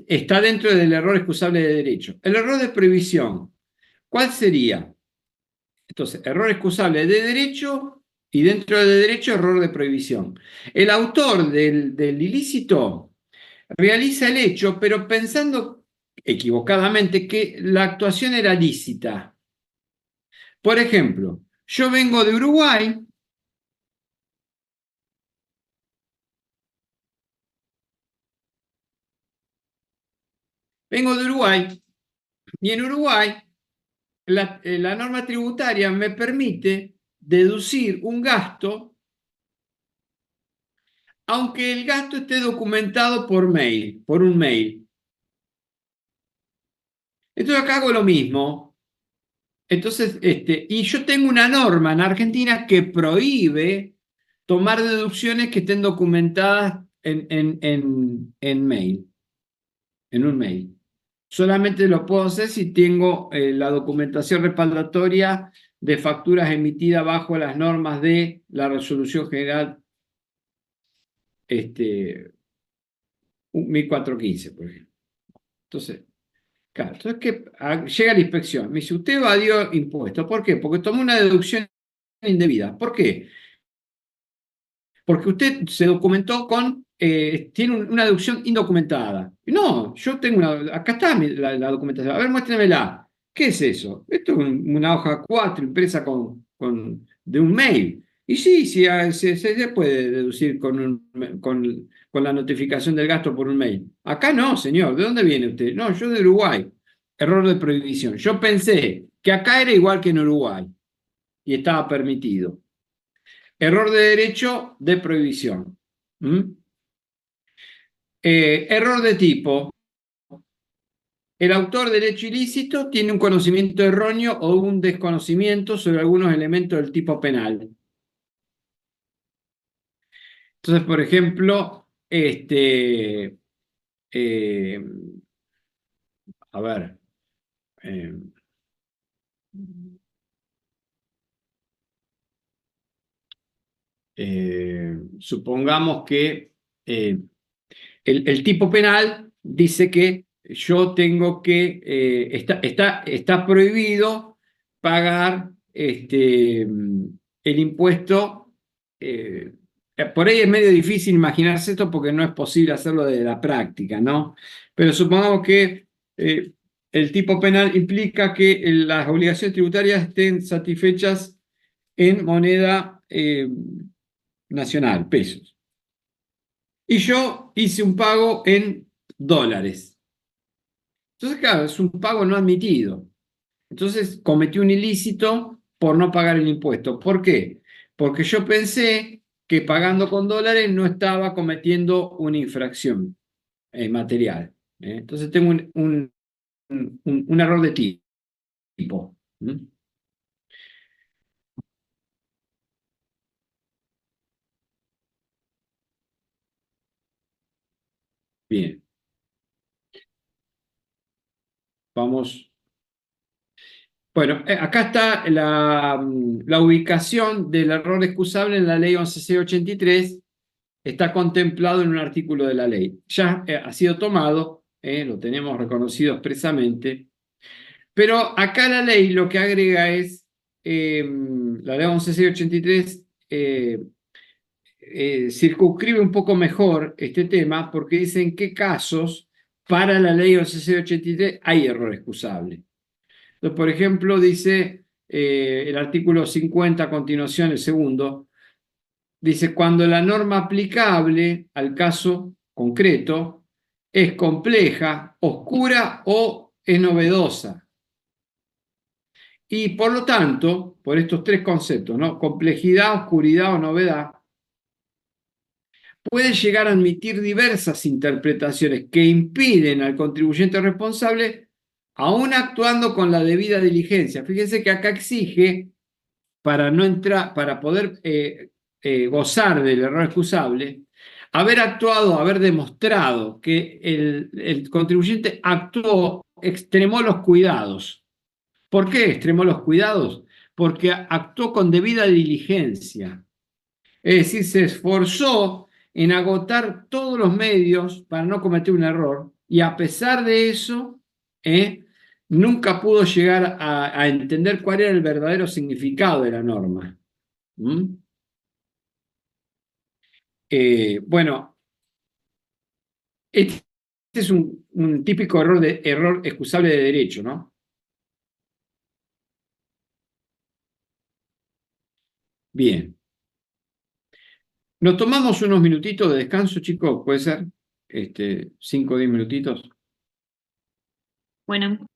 está dentro del error excusable de derecho. El error de prohibición, ¿cuál sería? Entonces, error excusable de derecho y dentro de derecho, error de prohibición. El autor del ilícito realiza el hecho, pero pensando equivocadamente que la actuación era lícita. Por ejemplo, yo vengo de Uruguay. Vengo de Uruguay y en Uruguay la norma tributaria me permite deducir un gasto, aunque el gasto esté documentado por mail, por un mail. Entonces acá hago lo mismo. Entonces, y yo tengo una norma en Argentina que prohíbe tomar deducciones que estén documentadas en mail, en un mail. Solamente lo puedo hacer si tengo la documentación respaldatoria de facturas emitidas bajo las normas de la Resolución General 1415, por ejemplo. Entonces, claro, entonces llega la inspección, me dice, usted evadió impuestos. ¿Por qué? Porque tomó una deducción indebida. ¿Por qué? Porque usted se documentó tiene una deducción indocumentada. No, yo tengo acá está la documentación. A ver, muéstremela. ¿Qué es eso? Esto es una hoja 4 impresa de un mail. Y sí, sí, se puede deducir con la notificación del gasto por un mail. Acá no, señor. ¿De dónde viene usted? No, yo de Uruguay. Error de prohibición. Yo pensé que acá era igual que en Uruguay y estaba permitido. Error de derecho de prohibición. ¿Mm? Error de tipo. El autor del hecho ilícito tiene un conocimiento erróneo o un desconocimiento sobre algunos elementos del tipo penal. Entonces, por ejemplo, eh, a ver, eh, supongamos que el tipo penal dice que yo tengo que, está prohibido pagar el impuesto. Por ahí es medio difícil imaginarse esto porque no es posible hacerlo de la práctica, ¿no? Pero supongamos que el tipo penal implica que las obligaciones tributarias estén satisfechas en moneda nacional, pesos. Y yo hice un pago en dólares. Entonces, claro, es un pago no admitido. Entonces, cometí un ilícito por no pagar el impuesto. ¿Por qué? Porque yo pensé que pagando con dólares no estaba cometiendo una infracción material. Entonces, tengo un error de tipo. ¿Mm? Bien, vamos. Bueno, acá está la ubicación del error excusable en la ley 11.683. Está contemplado en un artículo de la ley. Ya ha sido tomado, lo tenemos reconocido expresamente, pero acá la ley lo que agrega es, la ley 11.683 circunscribe un poco mejor este tema porque dice en qué casos para la ley 11.683 hay error excusable. Entonces, por ejemplo, dice el artículo 50 a continuación, el segundo, dice, cuando la norma aplicable al caso concreto es compleja, oscura o es novedosa. Y por lo tanto, por estos tres conceptos, ¿no? Complejidad, oscuridad o novedad, puede llegar a admitir diversas interpretaciones que impiden al contribuyente responsable, aún actuando con la debida diligencia. Fíjense que acá exige, para no entrar, para poder gozar del error excusable, haber actuado, haber demostrado que el contribuyente actuó, extremó los cuidados. ¿Por qué extremó los cuidados? Porque actuó con debida diligencia. Es decir, se esforzó en agotar todos los medios para no cometer un error y a pesar de eso, nunca pudo llegar a entender cuál era el verdadero significado de la norma. ¿Mm? Bueno, este es un típico error excusable de derecho, ¿no? Bien. Nos tomamos unos minutitos de descanso, chicos, puede ser, 5 o 10 minutitos. Bueno.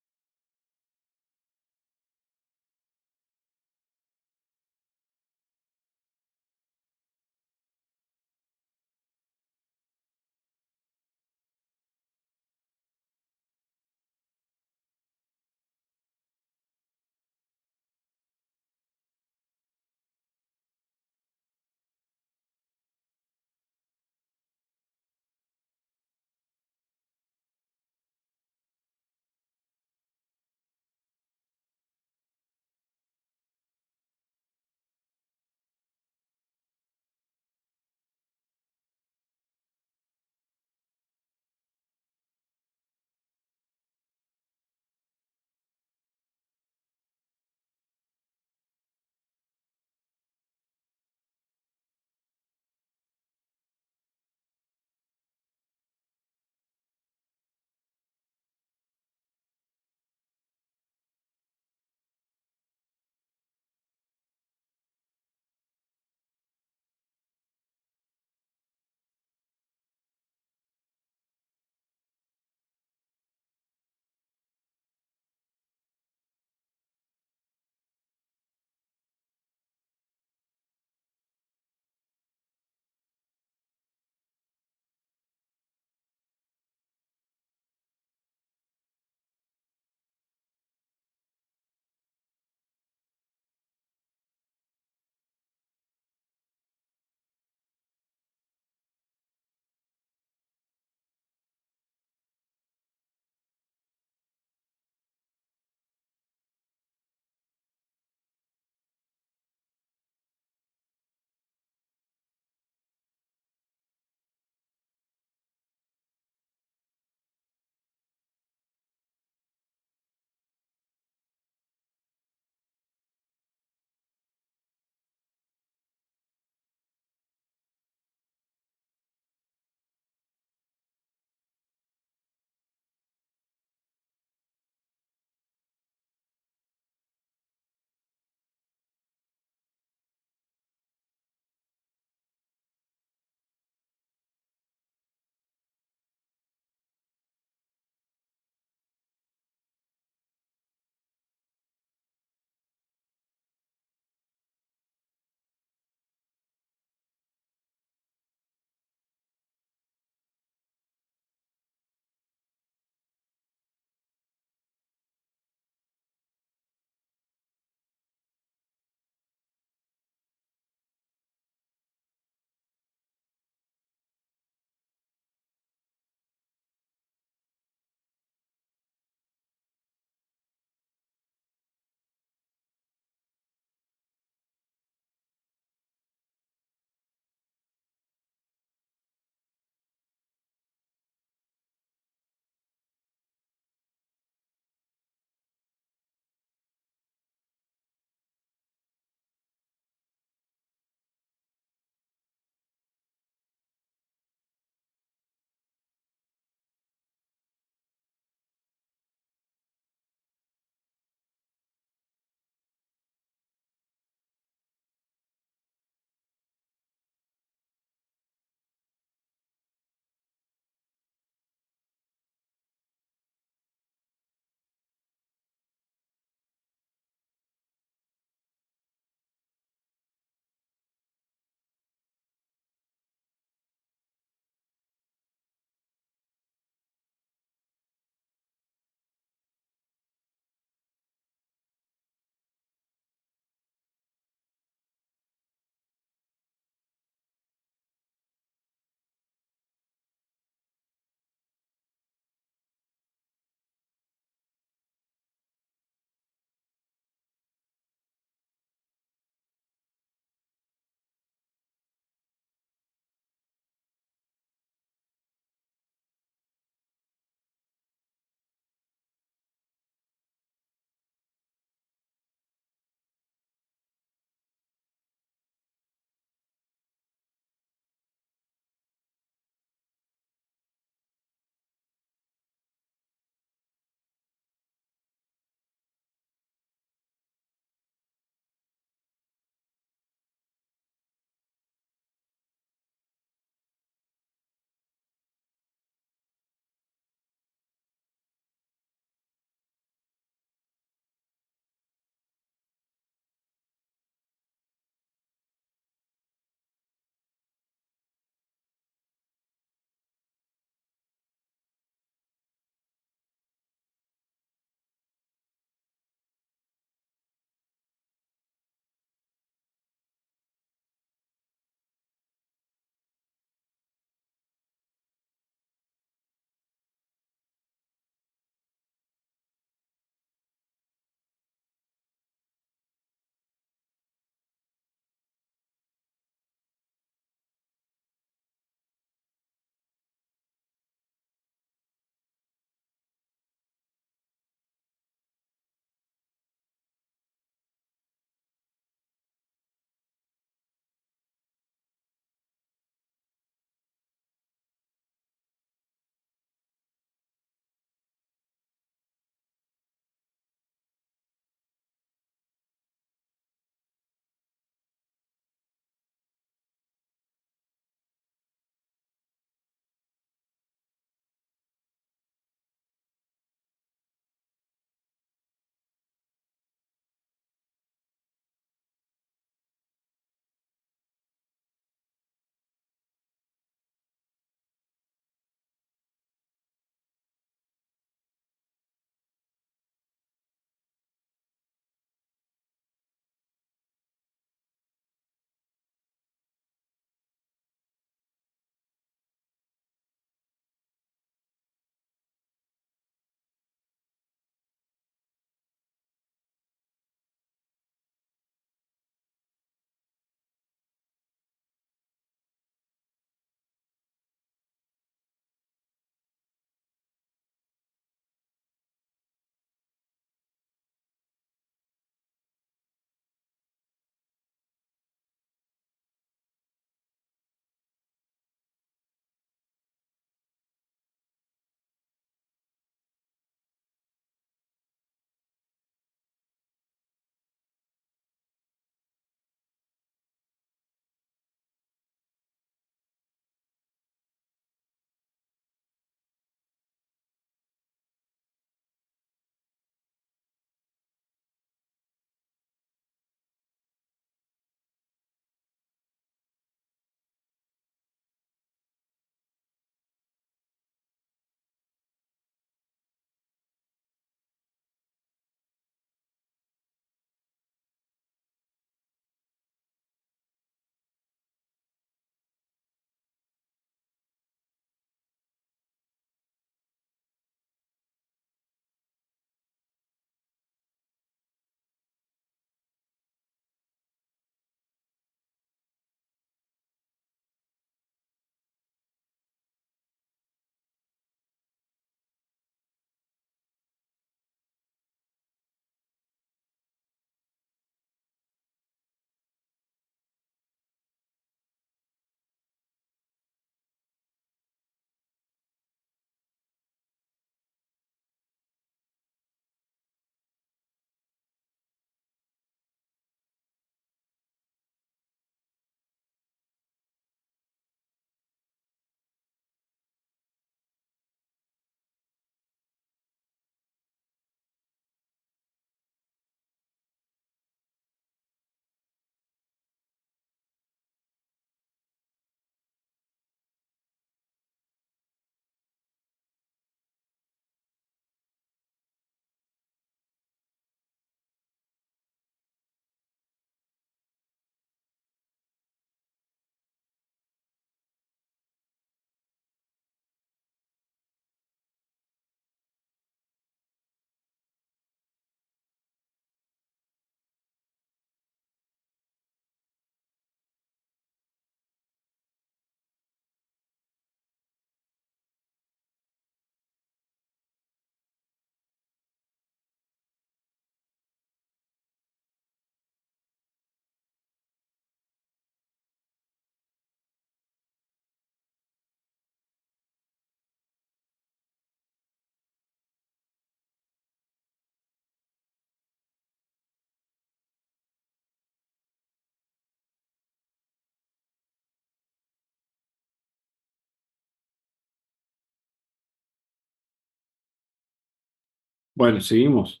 Bueno, seguimos.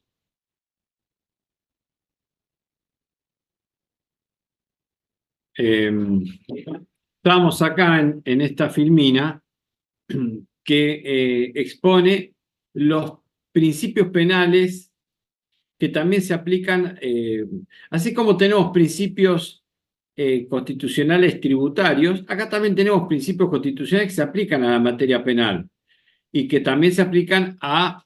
Eh, Estamos acá en esta filmina que expone los principios penales que también se aplican, así como tenemos principios constitucionales tributarios, acá también tenemos principios constitucionales que se aplican a la materia penal y que también se aplican al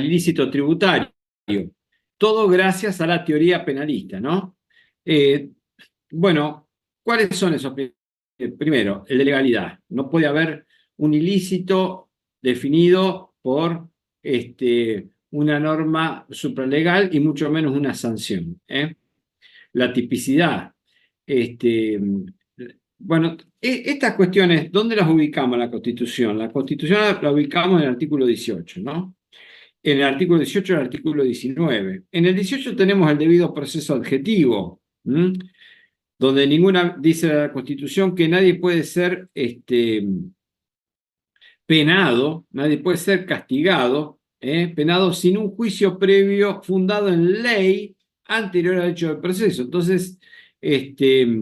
ilícito tributario. Todo gracias a la teoría penalista, ¿no? Eh, bueno, ¿cuáles son esos? Primero, el de legalidad. No puede haber un ilícito definido por una norma supralegal y mucho menos una sanción. La tipicidad. Este, bueno, estas cuestiones, ¿dónde las ubicamos en la Constitución? La Constitución la ubicamos en el artículo 18, ¿no? En el artículo 18 y el artículo 19. En el 18 tenemos el debido proceso adjetivo, donde dice la Constitución que nadie puede ser penado, nadie puede ser castigado, penado sin un juicio previo fundado en ley anterior al hecho del proceso. Entonces, este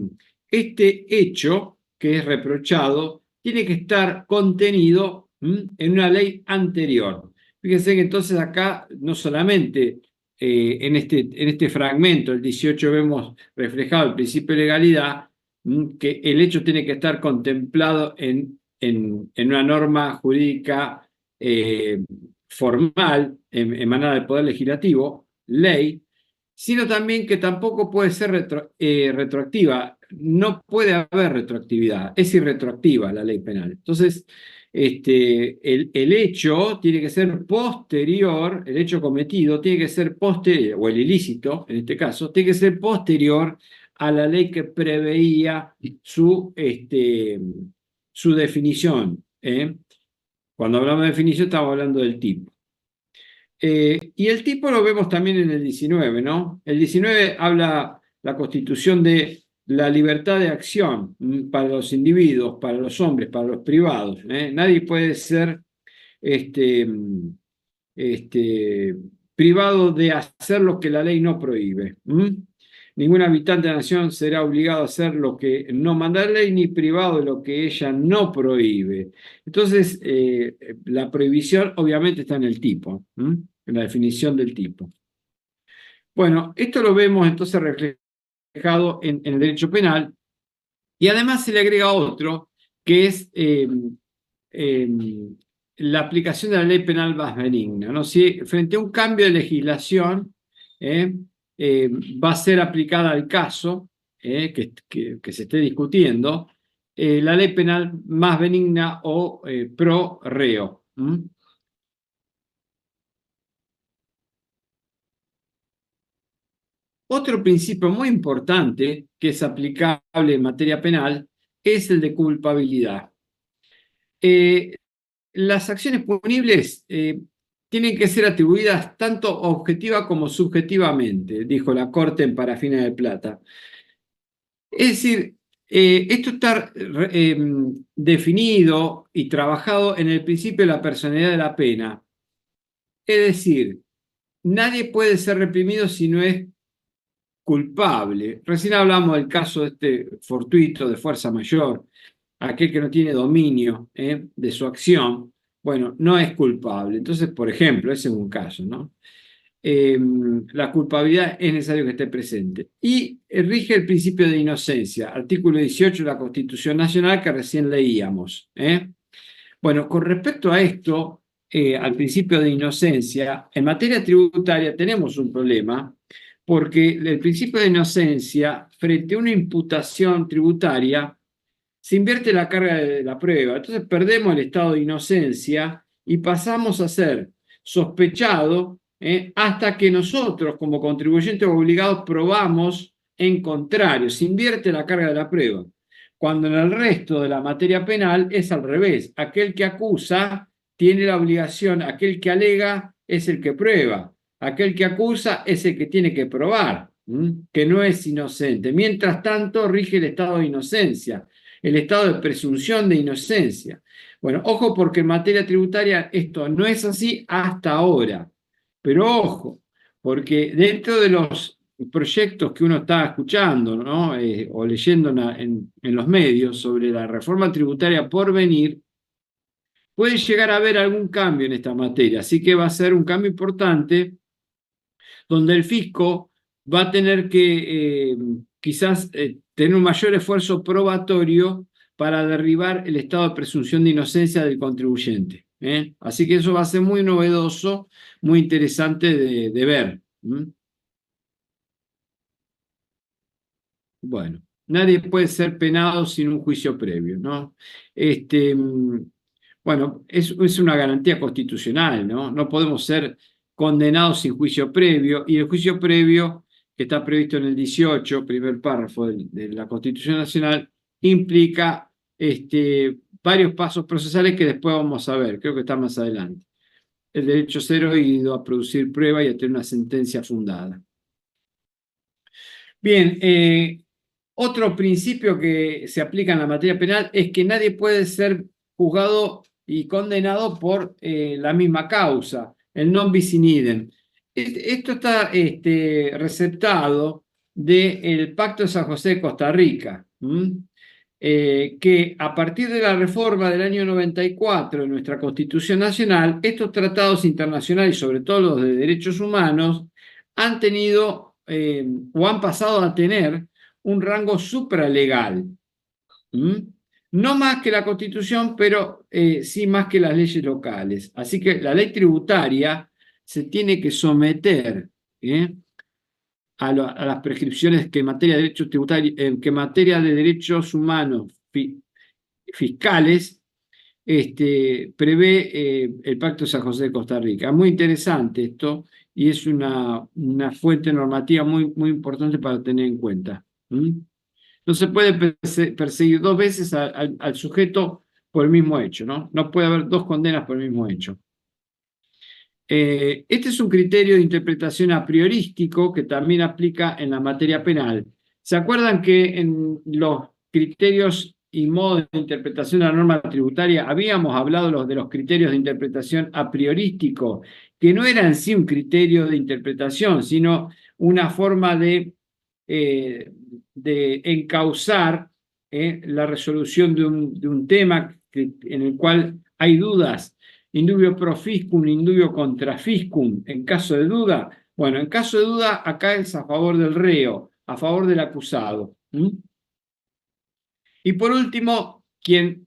hecho que es reprochado tiene que estar contenido en una ley anterior. Fíjense que entonces acá no solamente en este fragmento, el 18, vemos reflejado el principio de legalidad, que el hecho tiene que estar contemplado en una norma jurídica formal, emanada del Poder Legislativo, ley, sino también que tampoco puede ser retroactiva. No puede haber retroactividad, es irretroactiva la ley penal. Entonces, el hecho tiene que ser posterior, el hecho cometido tiene que ser posterior, o el ilícito, en este caso, tiene que ser posterior a la ley que preveía su definición. Cuando hablamos de definición estamos hablando del tipo. Y el tipo lo vemos también en el 19, ¿no? El 19 habla la Constitución de la libertad de acción para los individuos, para los hombres, para los privados. Nadie puede ser este, este, privado de hacer lo que la ley no prohíbe. Ningún habitante de la nación será obligado a hacer lo que no manda la ley, ni privado de lo que ella no prohíbe. Entonces, la prohibición obviamente está en el tipo, en la definición del tipo. Bueno, esto lo vemos entonces reflejado en el derecho penal, y además se le agrega otro, que es la aplicación de la ley penal más benigna, ¿no? Si frente a un cambio de legislación va a ser aplicada al caso que se esté discutiendo, la ley penal más benigna o pro reo. Otro principio muy importante que es aplicable en materia penal es el de culpabilidad. Las acciones punibles tienen que ser atribuidas tanto objetiva como subjetivamente, dijo la Corte en Parafina de Plata. Es decir, esto está definido y trabajado en el principio de la personalidad de la pena. Es decir, nadie puede ser reprimido si no es culpable. Recién hablamos del caso fortuito de fuerza mayor, aquel que no tiene dominio de su acción, bueno, no es culpable. Entonces, por ejemplo, ese es un caso, ¿no? La culpabilidad es necesario que esté presente. Y rige el principio de inocencia, artículo 18 de la Constitución Nacional que recién leíamos. Bueno, con respecto a esto, al principio de inocencia, en materia tributaria tenemos un problema, porque el principio de inocencia, frente a una imputación tributaria, se invierte la carga de la prueba. Entonces perdemos el estado de inocencia y pasamos a ser sospechados hasta que nosotros, como contribuyentes obligados, probamos en contrario. Se invierte la carga de la prueba. Cuando en el resto de la materia penal es al revés. Aquel que acusa tiene la obligación, aquel que alega es el que prueba. Aquel que acusa es el que tiene que probar que no es inocente. Mientras tanto, rige el estado de inocencia. el estado de presunción de inocencia. Bueno, ojo porque en materia tributaria esto no es así hasta ahora, pero ojo, porque dentro de los proyectos que uno está escuchando, ¿no? O leyendo en los medios sobre la reforma tributaria por venir, puede llegar a haber algún cambio en esta materia, así que va a ser un cambio importante donde el fisco va a tener que quizás tener un mayor esfuerzo probatorio para derribar el estado de presunción de inocencia del contribuyente. Así que eso va a ser muy novedoso, muy interesante de ver. Bueno, nadie puede ser penado sin un juicio previo, ¿no? Bueno, es una garantía constitucional, ¿no? No podemos ser condenados sin juicio previo, y el juicio previo, que está previsto en el 18, primer párrafo de la Constitución Nacional, implica varios pasos procesales que después vamos a ver, creo que está más adelante. El derecho ser oído, a producir prueba y a tener una sentencia fundada. Bien, otro principio que se aplica en la materia penal es que nadie puede ser juzgado y condenado por la misma causa, el non bis in idem. Esto está receptado del Pacto de San José de Costa Rica, que a partir de la reforma del año 94 de nuestra Constitución Nacional, estos tratados internacionales, sobre todo los de derechos humanos, han tenido o han pasado a tener un rango supralegal. No más que la Constitución, pero sí más que las leyes locales. Así que la ley tributaria se tiene que someter a las prescripciones que en materia de derechos tributarios, que en materia de derechos humanos fiscales prevé el Pacto de San José de Costa Rica. Muy interesante esto y es una fuente normativa muy, muy importante para tener en cuenta. No se puede perseguir dos veces al sujeto por el mismo hecho, ¿no? No puede haber dos condenas por el mismo hecho. Este es un criterio de interpretación a priorístico que también aplica en la materia penal. ¿Se acuerdan que en los criterios y modos de interpretación de la norma tributaria habíamos hablado de los criterios de interpretación a priorístico, que no eran sí un criterio de interpretación, sino una forma de encauzar la resolución de un tema en el cual hay dudas? Indubio pro fiscum, indubio contra fiscum, en caso de duda. Bueno, en caso de duda, acá es a favor del reo, a favor del acusado. Y por último, quien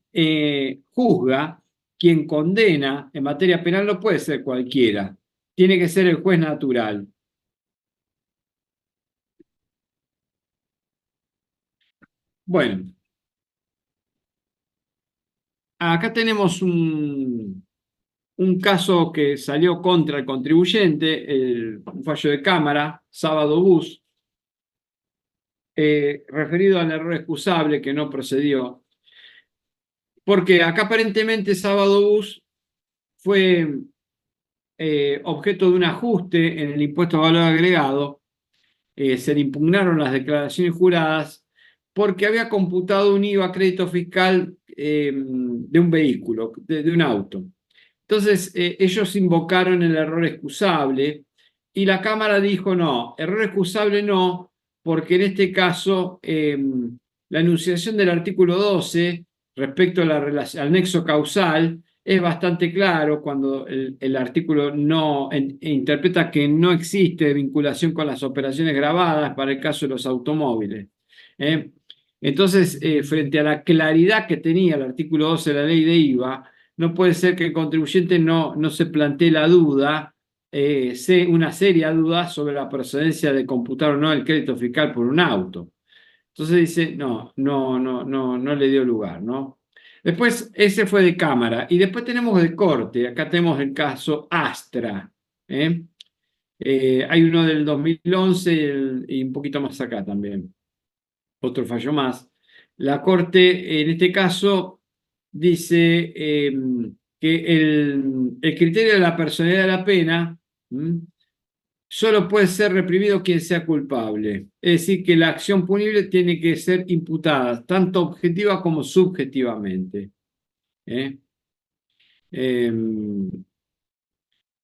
juzga, quien condena en materia penal no puede ser cualquiera, tiene que ser el juez natural. Bueno, acá tenemos un caso que salió contra el contribuyente, un fallo de cámara, Sábado Bus, referido al error excusable que no procedió. Porque acá aparentemente Sábado Bus fue objeto de un ajuste en el impuesto a valor agregado. Se le impugnaron las declaraciones juradas porque había computado un IVA crédito fiscal de un vehículo, de un auto. Entonces, ellos invocaron el error excusable y la Cámara dijo no, error excusable no, porque en este caso la enunciación del artículo 12 respecto a al nexo causal es bastante claro cuando el artículo no interpreta que no existe vinculación con las operaciones grabadas para el caso de los automóviles. Entonces, frente a la claridad que tenía el artículo 12 de la ley de IVA, no puede ser que el contribuyente no se plantee la duda, una seria duda sobre la procedencia de computar o no el crédito fiscal por un auto. Entonces dice, no le dio lugar, ¿no? Después, ese fue de Cámara. Y después tenemos de Corte. Acá tenemos el caso Astra. Hay uno del 2011 y un poquito más acá también. Otro fallo más. La Corte, en este caso, dice que el criterio de la personalidad de la pena solo puede ser reprimido quien sea culpable. Es decir, que la acción punible tiene que ser imputada, tanto objetiva como subjetivamente. ¿Eh?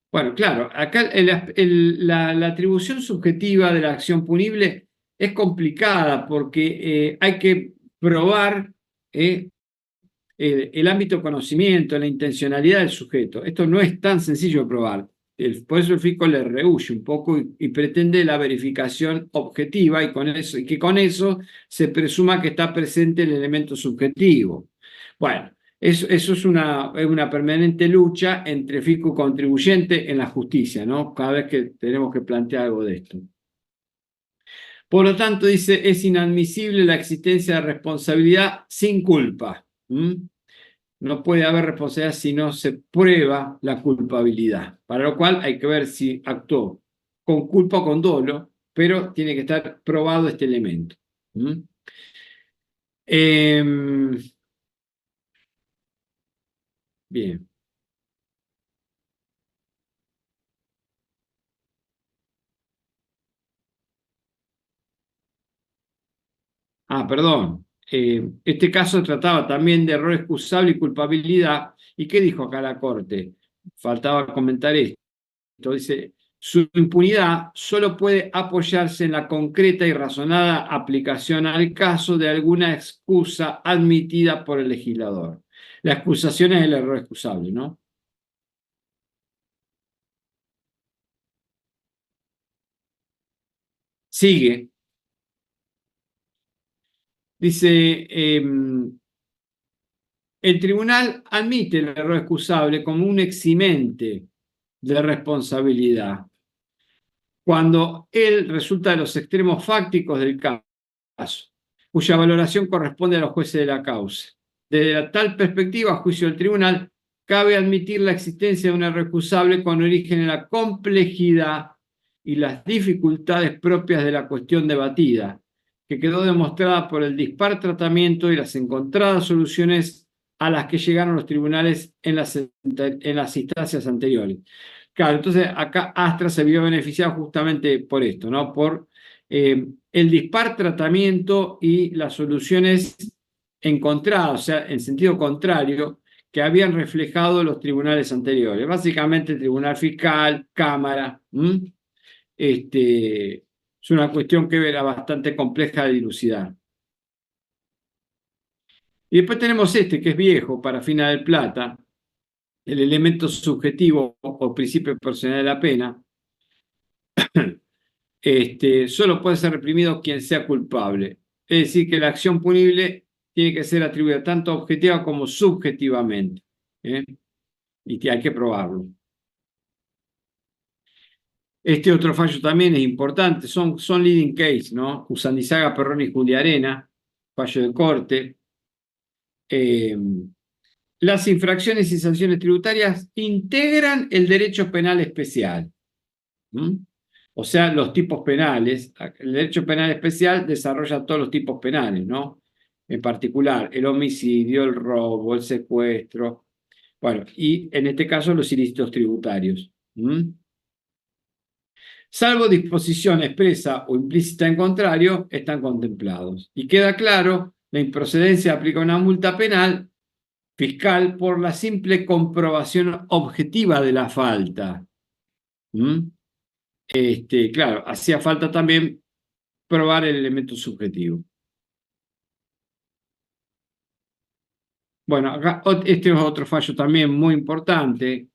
Bueno, claro, acá la atribución subjetiva de la acción punible es complicada porque hay que probar el ámbito de conocimiento, la intencionalidad del sujeto. Esto no es tan sencillo de probar. Por eso el fisco le rehúye un poco y pretende la verificación objetiva y que con eso se presuma que está presente el elemento subjetivo. Bueno, eso es una permanente lucha entre fisco y contribuyente en la justicia, ¿no? Cada vez que tenemos que plantear algo de esto. Por lo tanto, dice, es inadmisible la existencia de responsabilidad sin culpa. No puede haber responsabilidad si no se prueba la culpabilidad, para lo cual hay que ver si actuó con culpa o con dolo, pero tiene que estar probado este elemento. Bien. Perdón. Este caso trataba también de error excusable y culpabilidad. ¿Y qué dijo acá la Corte? Faltaba comentar esto. Dice, su impunidad solo puede apoyarse en la concreta y razonada aplicación al caso de alguna excusa admitida por el legislador. La excusación es el error excusable, ¿no? Sigue. Dice, el tribunal admite el error excusable como un eximente de responsabilidad cuando él resulta de los extremos fácticos del caso, cuya valoración corresponde a los jueces de la causa. Desde tal perspectiva, a juicio del tribunal, cabe admitir la existencia de un error excusable con origen en la complejidad y las dificultades propias de la cuestión debatida, que quedó demostrada por el dispar tratamiento y las encontradas soluciones a las que llegaron los tribunales en las instancias anteriores. Claro, entonces acá Astra se vio beneficiado justamente por esto, ¿no? Por el dispar tratamiento y las soluciones encontradas, o sea, en sentido contrario, que habían reflejado los tribunales anteriores. Básicamente, el Tribunal Fiscal, Cámara. Es una cuestión que era bastante compleja de dilucidar. Y después tenemos este, que es viejo, para Fina del Plata, el elemento subjetivo o principio proporcional de la pena. Solo puede ser reprimido quien sea culpable. Es decir, que la acción punible tiene que ser atribuida tanto objetiva como subjetivamente. Y hay que probarlo. Este otro fallo también es importante, son leading case, ¿no? Usandizaga, Perroni y Juliarena, fallo de corte. Las infracciones y sanciones tributarias integran el derecho penal especial. O sea, los tipos penales. El derecho penal especial desarrolla todos los tipos penales, ¿no? En particular, el homicidio, el robo, el secuestro. Bueno, y en este caso los ilícitos tributarios. Salvo disposición expresa o implícita en contrario, están contemplados. Y queda claro, la improcedencia aplica una multa penal fiscal por la simple comprobación objetiva de la falta. Claro, hacía falta también probar el elemento subjetivo. Bueno, acá este es otro fallo también muy importante.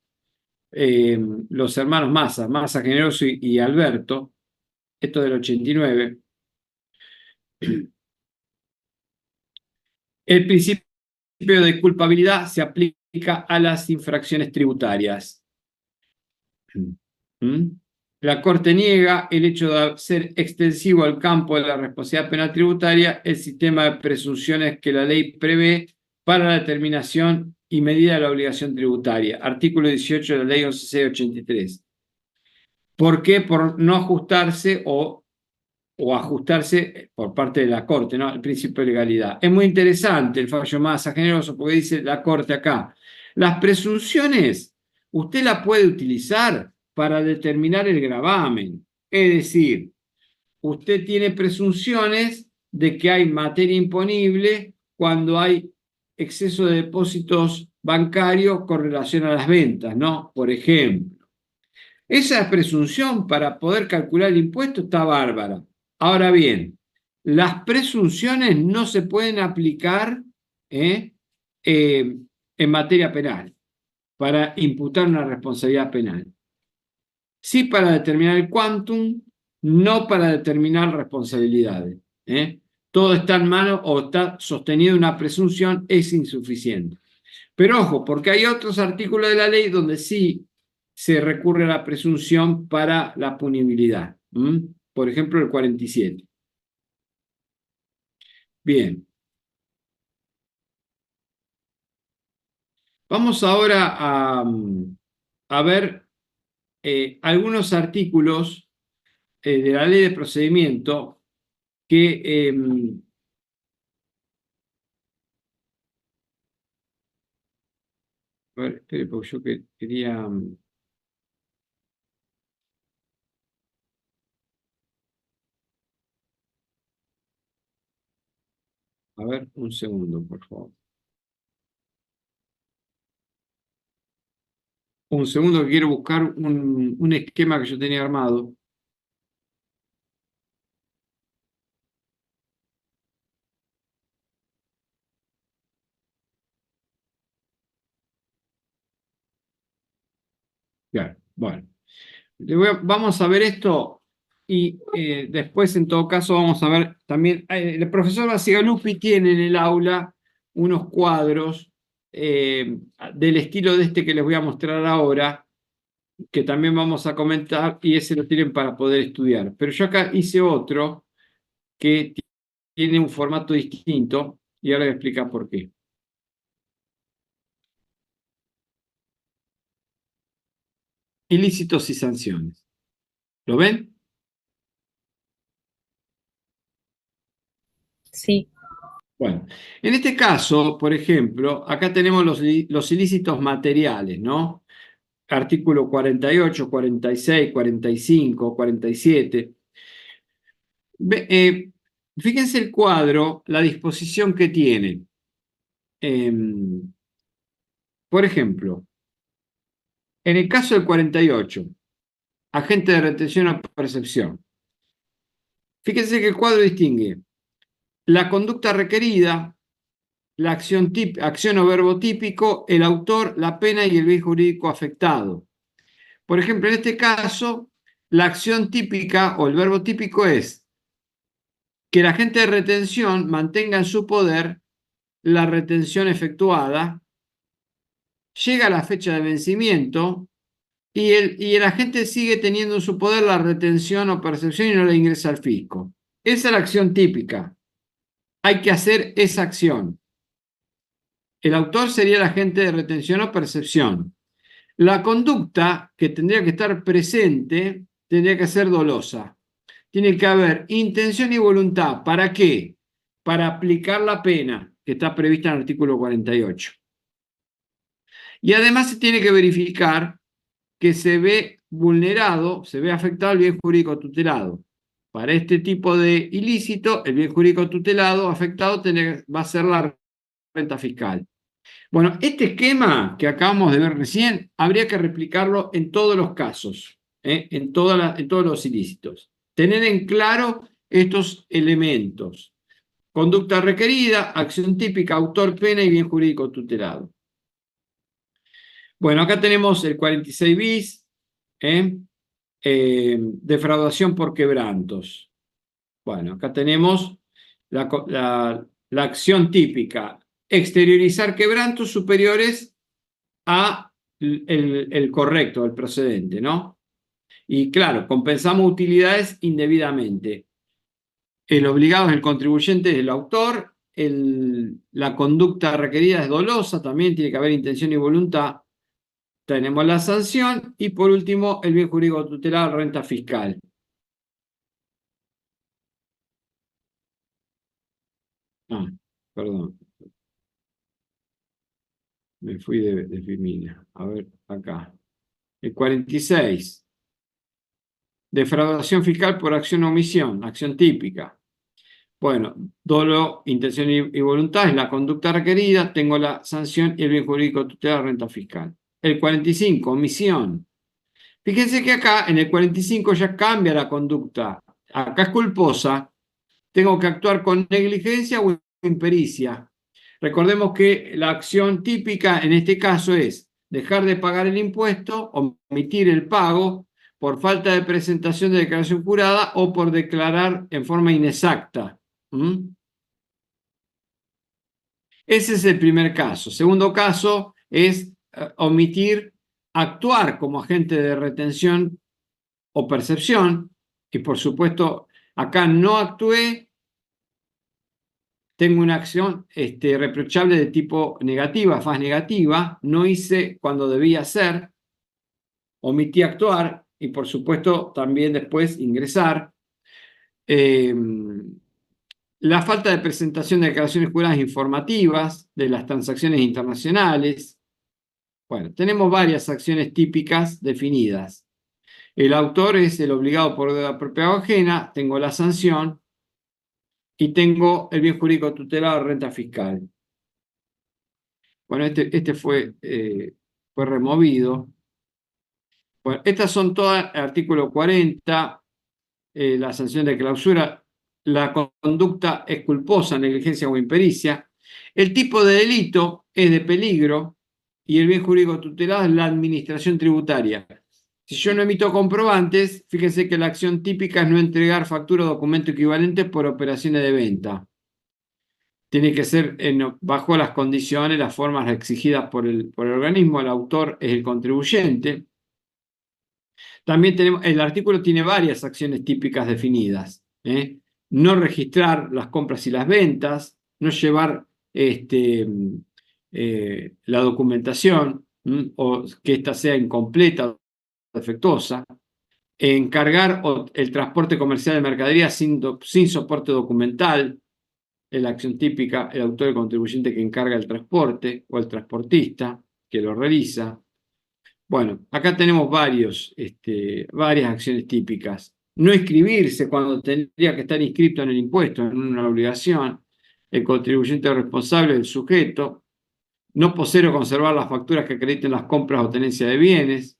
Los hermanos Massa Generoso y Alberto, esto del 89. El principio de culpabilidad se aplica a las infracciones tributarias. La Corte niega el hecho de ser extensivo al campo de la responsabilidad penal tributaria el sistema de presunciones que la ley prevé para la determinación y medida de la obligación tributaria. Artículo 18 de la ley 11.683. ¿Por qué? Por no ajustarse o ajustarse por parte de la Corte, ¿no? El principio de legalidad. Es muy interesante el fallo Massa Generoso porque dice la Corte acá, las presunciones usted las puede utilizar para determinar el gravamen. Es decir, usted tiene presunciones de que hay materia imponible cuando hay exceso de depósitos bancarios con relación a las ventas, ¿no? Por ejemplo. Esa presunción para poder calcular el impuesto está bárbara. Ahora bien, las presunciones no se pueden aplicar ¿eh? En materia penal para imputar una responsabilidad penal. Sí para determinar el quantum, no para determinar responsabilidades. ¿eh? Todo está en mano o está sostenido en una presunción, es insuficiente. Pero ojo, porque hay otros artículos de la ley donde sí se recurre a la presunción para la punibilidad. Por ejemplo, el 47. Bien, vamos ahora a ver algunos artículos de la ley de procedimiento que a ver, espere, porque yo quería. A ver, un segundo, por favor. Un segundo que quiero buscar un esquema que yo tenía armado. Claro, bueno. Vamos a ver esto y después, en todo caso, vamos a ver también. El profesor Bacigalupi tiene en el aula unos cuadros del estilo de este que les voy a mostrar ahora, que también vamos a comentar, y ese lo tienen para poder estudiar. Pero yo acá hice otro que tiene un formato distinto y ahora voy a explicar por qué. Ilícitos y sanciones. ¿Lo ven? Sí, Bueno, en este caso, por ejemplo, acá tenemos los ilícitos materiales, ¿no? Artículo 48, 46, 45, 47. Fíjense el cuadro, la disposición que tiene. Por ejemplo, en el caso del 48, agente de retención o percepción. Fíjense que el cuadro distingue la conducta requerida, la acción o verbo típico, el autor, la pena y el bien jurídico afectado. Por ejemplo, en este caso, la acción típica o el verbo típico es que el agente de retención mantenga en su poder la retención efectuada, llega a la fecha de vencimiento y el agente sigue teniendo en su poder la retención o percepción y no la ingresa al fisco. Esa es la acción típica. Hay que hacer esa acción. El autor sería el agente de retención o percepción. La conducta que tendría que estar presente tendría que ser dolosa. Tiene que haber intención y voluntad. ¿Para qué? Para aplicar la pena que está prevista en el artículo 48. Y además se tiene que verificar que se ve vulnerado, se ve afectado el bien jurídico tutelado. Para este tipo de ilícito, el bien jurídico tutelado afectado va a ser la renta fiscal. Bueno, este esquema que acabamos de ver recién, habría que replicarlo en todos los casos, en todos los ilícitos. Tener en claro estos elementos. Conducta requerida, acción típica, autor, pena y bien jurídico tutelado. Bueno, acá tenemos el 46 bis, defraudación por quebrantos. Bueno, acá tenemos la acción típica, exteriorizar quebrantos superiores a el correcto, el procedente, ¿no? Y claro, compensamos utilidades indebidamente. El obligado es el contribuyente, es el autor, la conducta requerida es dolosa, también tiene que haber intención y voluntad. Tenemos la sanción y por último el bien jurídico tutelado, renta fiscal. Ah, perdón, me fui de Firmina. A ver, acá. El 46, defraudación fiscal por acción o omisión, acción típica. Bueno, dolo, intención y voluntad es la conducta requerida, tengo la sanción y el bien jurídico tutelar de renta fiscal. El 45, omisión. Fíjense que acá en el 45 ya cambia la conducta. Acá es culposa, tengo que actuar con negligencia o impericia. Recordemos que la acción típica en este caso es dejar de pagar el impuesto, omitir el pago por falta de presentación de declaración jurada o por declarar en forma inexacta. ¿Mm? Ese es el primer caso. Segundo caso es omitir actuar como agente de retención o percepción, y por supuesto acá no actué, tengo una acción reprochable de tipo negativa, faz negativa, no hice cuando debía hacer, omití actuar y por supuesto también después ingresar. Eh, la falta de presentación de declaraciones juradas informativas de las transacciones internacionales. Bueno, tenemos varias acciones típicas definidas. El autor es el obligado por deuda propia o ajena, tengo la sanción y tengo el bien jurídico tutelado de renta fiscal. Bueno, este fue removido. Bueno, estas son todas, artículo 40, la sanción de clausura, la conducta es culposa, negligencia o impericia. El tipo de delito es de peligro y el bien jurídico tutelado es la administración tributaria. Si yo no emito comprobantes, fíjense que la acción típica es no entregar factura o documento equivalente por operaciones de venta. Tiene que ser bajo las condiciones, las formas exigidas por el organismo. El autor es el contribuyente. También tenemos, el artículo tiene varias acciones típicas definidas. No registrar las compras y las ventas, no llevar la documentación o que ésta sea incompleta o defectuosa, encargar el transporte comercial de mercaderías sin soporte documental, es la acción típica, el autor y contribuyente que encarga el transporte o el transportista que lo realiza. Bueno, acá tenemos varias acciones típicas. No inscribirse cuando tendría que estar inscrito en el impuesto, en una obligación. El contribuyente responsable del sujeto. No poseer o conservar las facturas que acrediten las compras o tenencia de bienes.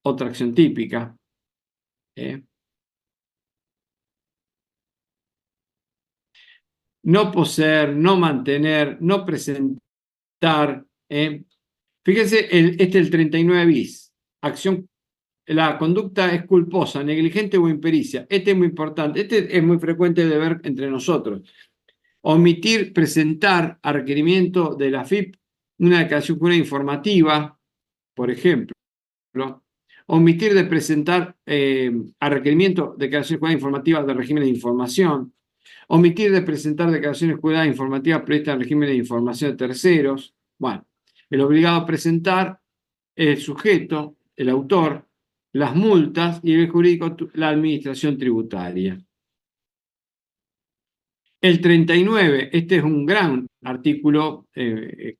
Otra acción típica. No poseer, no mantener, no presentar. Fíjense, este es el 39 bis. Acción, la conducta es culposa, negligente o impericia. Este es muy importante. Este es muy frecuente de ver entre nosotros. Omitir presentar a requerimiento de la FIP una declaración jurada informativa, por ejemplo. Omitir de presentar a requerimiento declaraciones juradas informativas del régimen de información. Omitir de presentar declaraciones juradas informativas previstas en el régimen de información de terceros. Bueno, el obligado a presentar el sujeto, el autor, las multas y el jurídico, la administración tributaria. El 39, este es un gran artículo en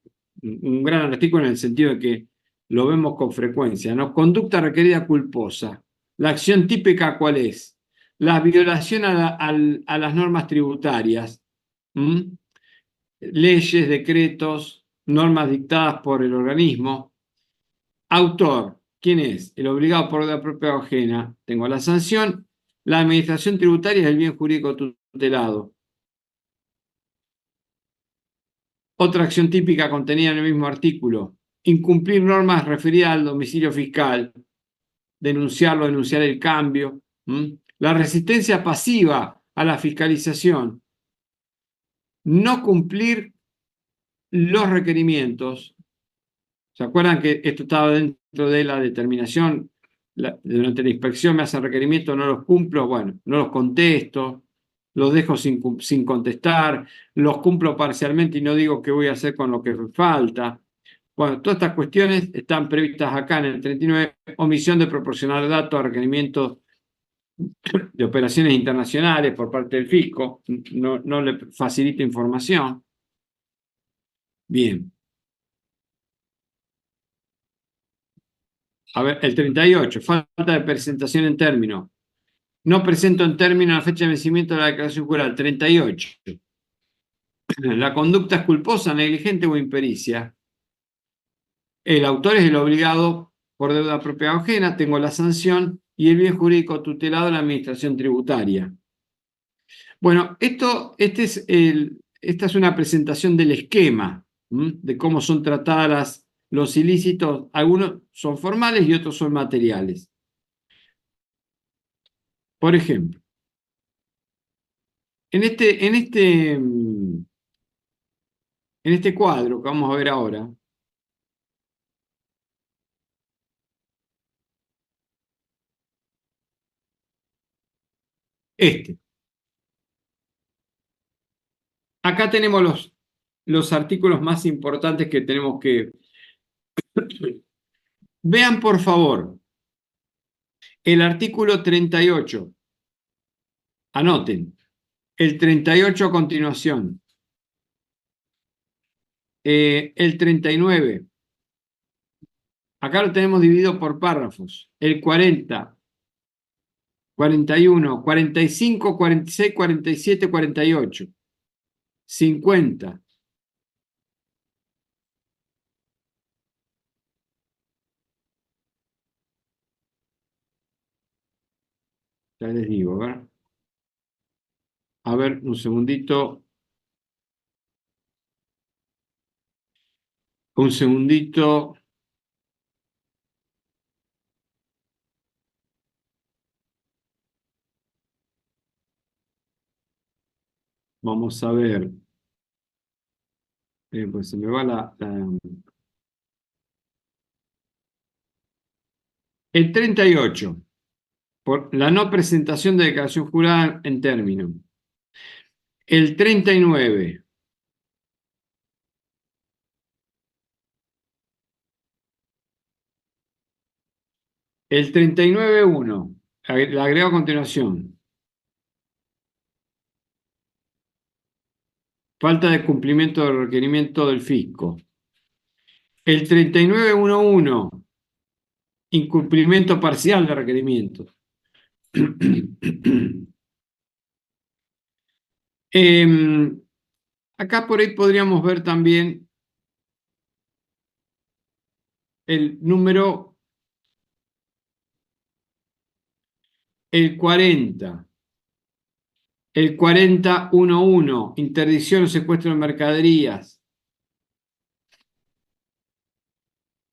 el sentido de que lo vemos con frecuencia, ¿no? Conducta requerida culposa. La acción típica, ¿cuál es? La violación a las normas tributarias. Leyes, decretos, normas dictadas por el organismo. Autor, ¿quién es? El obligado por deuda propia o ajena. Tengo la sanción. La administración tributaria es el bien jurídico tutelado. Otra acción típica contenida en el mismo artículo: incumplir normas referidas al domicilio fiscal, denunciar el cambio. La resistencia pasiva a la fiscalización, no cumplir los requerimientos. ¿Se acuerdan que esto estaba dentro de la determinación? Durante la inspección me hacen requerimientos, no los cumplo, bueno, no los contesto, los dejo sin contestar, los cumplo parcialmente y no digo qué voy a hacer con lo que falta. Bueno, todas estas cuestiones están previstas acá en el 39, omisión de proporcionar datos a requerimientos de operaciones internacionales por parte del fisco, no le facilita información. Bien. A ver, el 38, falta de presentación en término. No presento en término la fecha de vencimiento de la declaración jurada. 38. La conducta es culposa, negligente o impericia. El autor es el obligado por deuda propia o ajena, tengo la sanción y el bien jurídico tutelado en la administración tributaria. Bueno, esta es una presentación del esquema, de cómo son tratadas los ilícitos. Algunos son formales y otros son materiales. Por ejemplo, en este cuadro que vamos a ver ahora, acá tenemos los artículos más importantes que tenemos que... Vean, por favor, el artículo 38. Anoten. El 38 a continuación. El 39. Acá lo tenemos dividido por párrafos. El 40, 41, 45, 46, 47, 48. 50. Ya les digo, ¿verdad? A ver, un segundito. Un segundito. Vamos a ver. Pues se me va El 38. Por la no presentación de declaración jurada en término. El 39. El 39.1. La agrego a continuación. Falta de cumplimiento del requerimiento del fisco. El 39.1.1. Incumplimiento parcial de requerimiento. Acá por ahí podríamos ver también el número, el 40. El 40.1.1. Interdicción o secuestro de mercaderías.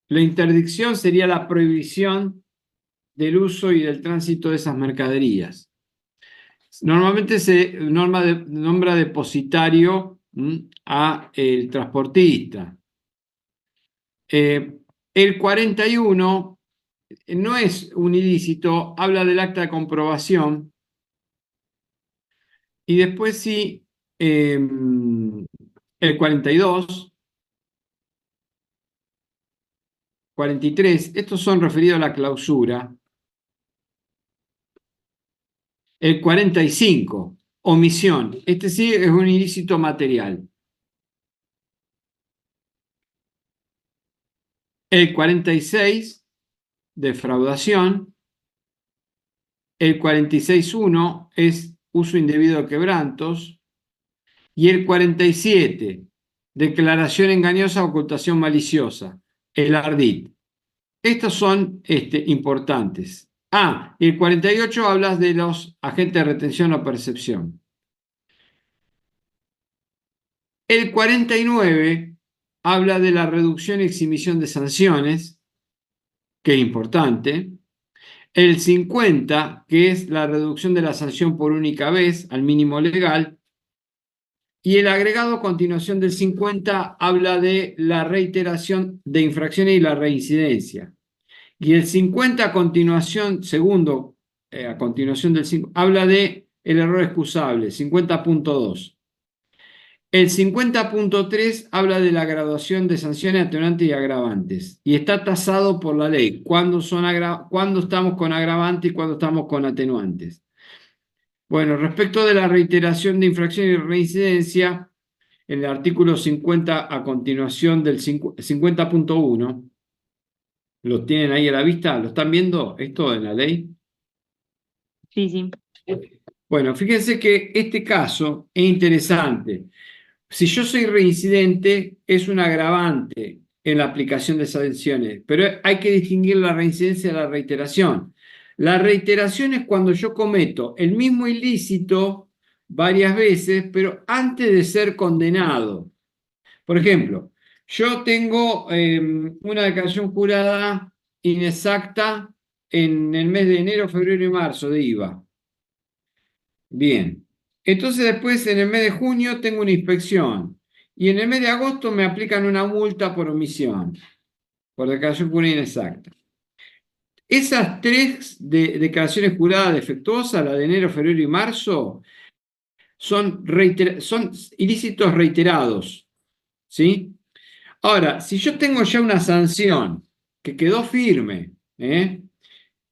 La interdicción sería la prohibición del uso y del tránsito de esas mercaderías. Normalmente se nombra depositario a el transportista. El 41 no es un ilícito, habla del acta de comprobación. Y después sí, el 42, 43, estos son referidos a la clausura. El 45, omisión. Este sí es un ilícito material. El 46, defraudación. El 46.1 es uso indebido de quebrantos. Y el 47, declaración engañosa, ocultación maliciosa, el ardid. Estos son importantes. Y el 48 hablas de los agentes de retención o percepción. El 49 habla de la reducción y exhibición de sanciones, que es importante. El 50, que es la reducción de la sanción por única vez al mínimo legal. Y el agregado a continuación del 50 habla de la reiteración de infracciones y la reincidencia. Y el 50 a continuación, segundo, a continuación del 5, habla de el error excusable, 50.2. El 50.3 habla de la graduación de sanciones atenuantes y agravantes. Y está tasado por la ley. Cuándo estamos con agravantes y cuándo estamos con atenuantes. Bueno, respecto de la reiteración de infracción y reincidencia, en el artículo 50 a continuación del 50.1, ¿Lo tienen ahí a la vista? ¿Lo están viendo esto en la ley? Sí, sí. Bueno, fíjense que este caso es interesante. Si yo soy reincidente, es un agravante en la aplicación de sanciones, pero hay que distinguir la reincidencia de la reiteración. La reiteración es cuando yo cometo el mismo ilícito varias veces, pero antes de ser condenado. Por ejemplo, yo tengo una declaración jurada inexacta en el mes de enero, febrero y marzo de IVA. Bien. Entonces después en el mes de junio tengo una inspección y en el mes de agosto me aplican una multa por omisión, por declaración jurada inexacta. Esas tres declaraciones juradas defectuosas, la de enero, febrero y marzo, son ilícitos reiterados, ¿sí? Ahora, si yo tengo ya una sanción que quedó firme, que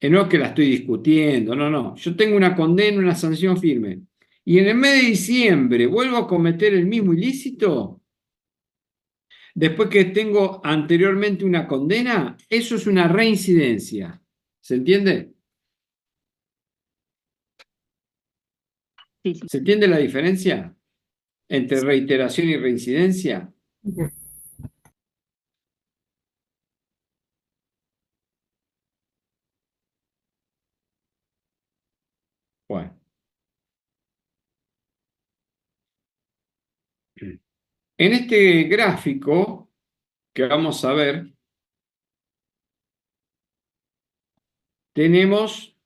no es que la estoy discutiendo, no, no, yo tengo una condena, una sanción firme, y en el mes de diciembre vuelvo a cometer el mismo ilícito, después que tengo anteriormente una condena, eso es una reincidencia. ¿Se entiende? Sí, sí. ¿Se entiende la diferencia entre reiteración y reincidencia? Ujú. Bueno, en este gráfico que vamos a ver, tenemos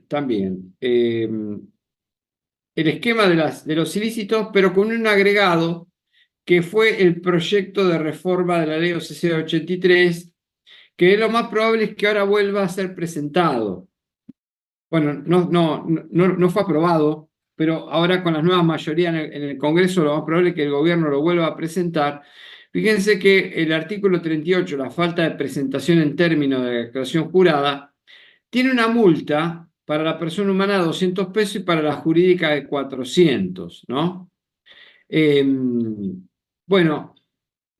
también el esquema de los ilícitos, pero con un agregado que fue el proyecto de reforma de la ley OCC de 83, que lo más probable es que ahora vuelva a ser presentado. Bueno, no fue aprobado, pero ahora con las nuevas mayorías en el Congreso, lo más probable es que el gobierno lo vuelva a presentar. Fíjense que el artículo 38, la falta de presentación en términos de declaración jurada, tiene una multa para la persona humana de 200 pesos y para la jurídica de 400, ¿no? Bueno,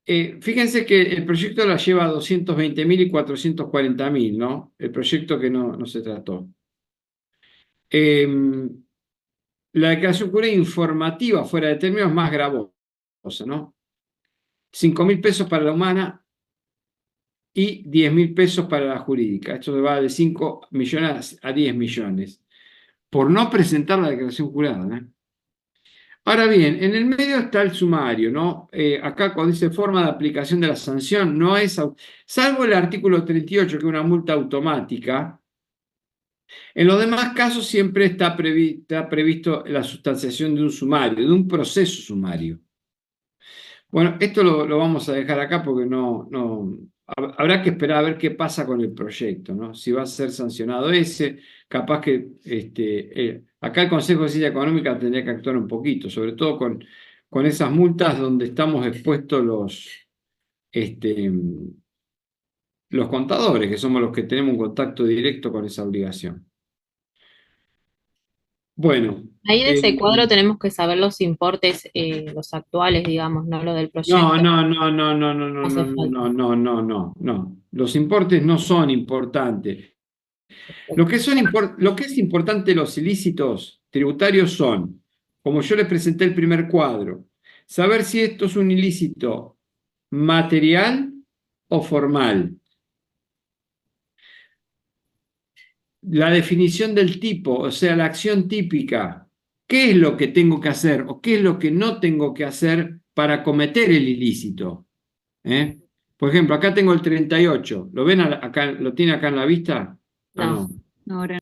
fíjense que el proyecto la lleva a 220.000 y 440.000, ¿no? El proyecto que no se trató. La declaración jurada informativa fuera de términos es más gravosa, ¿no? 5.000 pesos para la humana y 10.000 pesos para la jurídica. Esto va de 5 millones a 10 millones por no presentar la declaración jurada, ¿eh? Ahora bien, en el medio está el sumario, ¿no? Acá cuando dice forma de aplicación de la sanción, no es, salvo el artículo 38, que es una multa automática, en los demás casos siempre está previsto la sustanciación de un sumario, de un proceso sumario. Bueno, esto lo vamos a dejar acá porque habrá que esperar a ver qué pasa con el proyecto, ¿no? Si va a ser sancionado ese, capaz que acá el Consejo de Ciencia Económica tendría que actuar un poquito, sobre todo con esas multas donde estamos expuestos los contadores, que somos los que tenemos un contacto directo con esa obligación. Bueno, Ahí de ese cuadro tenemos que saber los importes, los actuales, digamos, no lo del no, proyecto. no, no, no, no, no, No no, hace no, falta. no, no, no, no, no. Los importes no son importantes. Lo que es importante los ilícitos tributarios son, como yo les presenté el primer cuadro, saber si esto es un ilícito material o formal. La definición del tipo, o sea, la acción típica. ¿Qué es lo que tengo que hacer o qué es lo que no tengo que hacer para cometer el ilícito? ¿Eh? Por ejemplo, acá tengo el 38. ¿Lo ven acá? ¿Lo tiene acá en la vista? Ah, No. no. Ahora,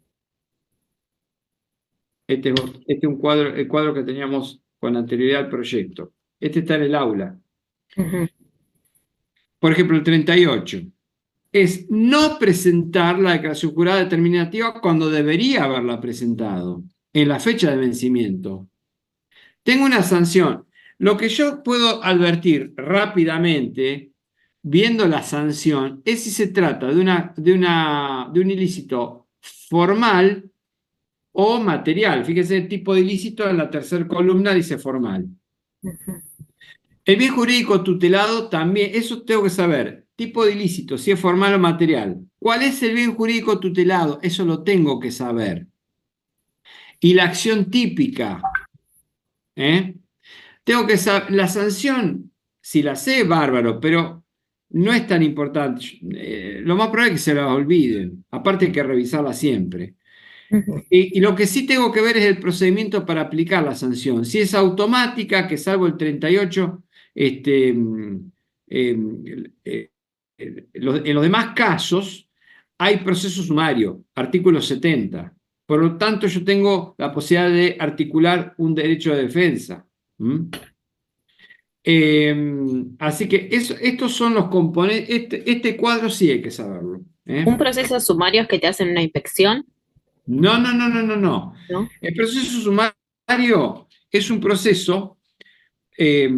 Este es un cuadro, el cuadro que teníamos con anterioridad al proyecto. Este está en el aula. Ujú. Por ejemplo, el 38 es no presentar la declaración jurada determinativa cuando debería haberla presentado, en la fecha de vencimiento. Tengo una sanción. Lo que yo puedo advertir rápidamente, viendo la sanción, es si se trata de un ilícito formal o material. Fíjese el tipo de ilícito en la tercera columna dice formal. Ujú. El bien jurídico tutelado también, eso tengo que saber. Tipo de ilícito, si es formal o material. ¿Cuál es el bien jurídico tutelado? Eso lo tengo que saber. Y la acción típica, ¿eh? Tengo que saber, la sanción, si la sé, bárbaro, pero no es tan importante. Lo más probable es que se la olviden. Aparte hay que revisarla siempre. Ujú. Y lo que sí tengo que ver es el procedimiento para aplicar la sanción. Si es automática, que salvo el 38, eh, eh, en los demás casos hay proceso sumario, artículo 70. Por lo tanto, yo tengo la posibilidad de articular un derecho de defensa. ¿Mm? Así que estos son los componentes. Este cuadro sí hay que saberlo. Un proceso sumario es que te hacen una inspección, No, no, no, no, no, no. ¿no? El proceso sumario es un proceso eh,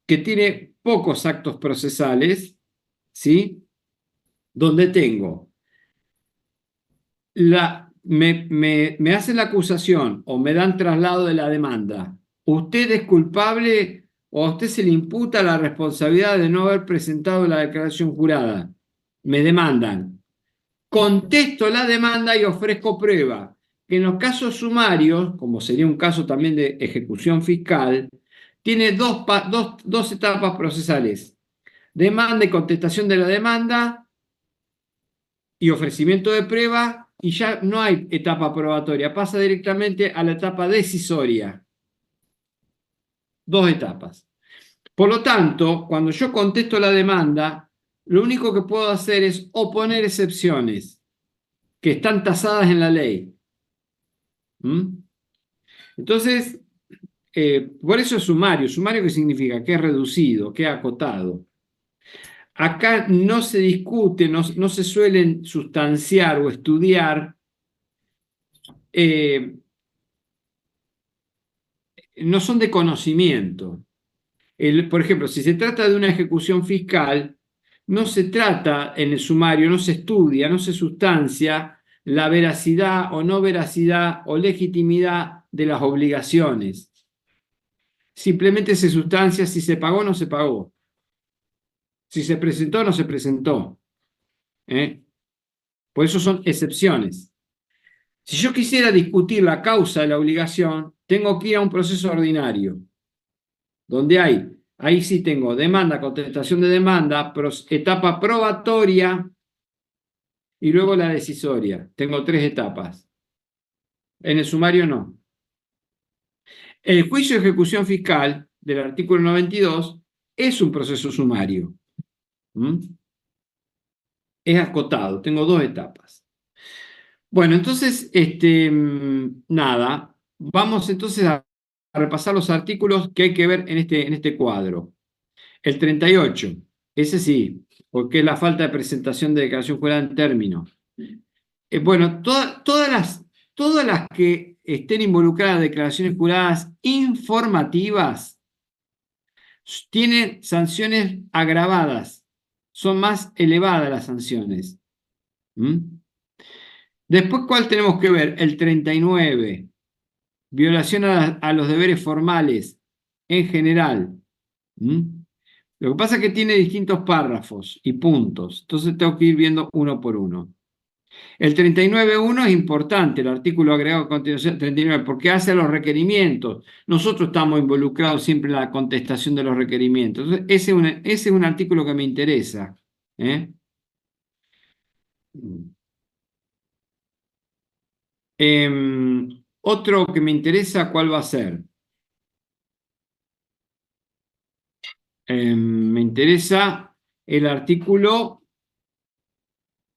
que tiene pocos actos procesales, ¿sí? Donde tengo me hacen la acusación o me dan traslado de la demanda. Usted es culpable o a usted se le imputa la responsabilidad de no haber presentado la declaración jurada. Me demandan. Contesto la demanda y ofrezco prueba. Que en los casos sumarios, como sería un caso también de ejecución fiscal, tiene dos etapas procesales. Demanda y contestación de la demanda y ofrecimiento de prueba, y ya no hay etapa probatoria, pasa directamente a la etapa decisoria. Dos etapas. Por lo tanto, cuando yo contesto la demanda, lo único que puedo hacer es oponer excepciones que están tasadas en la ley. ¿Mm? Entonces, por eso es sumario. ¿Sumario qué significa? Que es reducido, que es acotado. Acá no se discute, no se suelen sustanciar o estudiar, no son de conocimiento. Por ejemplo, si se trata de una ejecución fiscal, no se trata en el sumario, no se estudia, no se sustancia la veracidad o no veracidad o legitimidad de las obligaciones. Simplemente se sustancia si se pagó o no se pagó, si se presentó o no se presentó. ¿Eh? Por eso son excepciones. Si yo quisiera discutir la causa de la obligación, tengo que ir a un proceso ordinario, donde ahí sí tengo demanda, contestación de demanda, etapa probatoria y luego la decisoria. Tengo tres etapas. En el sumario no. El juicio de ejecución fiscal del artículo 92 es un proceso sumario. ¿Mm? Es acotado, tengo dos etapas. Bueno, entonces, nada, vamos entonces a repasar los artículos que hay que ver en este cuadro. El 38, ese sí, porque es la falta de presentación de declaración jurada en término. Bueno, todas las que estén involucradas en declaraciones juradas informativas tienen sanciones agravadas, son más elevadas las sanciones. ¿Mm? Después, ¿cuál tenemos que ver? El 39, violación a los deberes formales en general. ¿Mm? Lo que pasa es que tiene distintos párrafos y puntos, entonces tengo que ir viendo uno por uno. El 39.1 es importante, el artículo agregado a continuación 39, porque hace los requerimientos. Nosotros estamos involucrados siempre en la contestación de los requerimientos. Entonces, ese es un artículo que me interesa. ¿Eh? Otro que me interesa, ¿cuál va a ser? Me interesa el artículo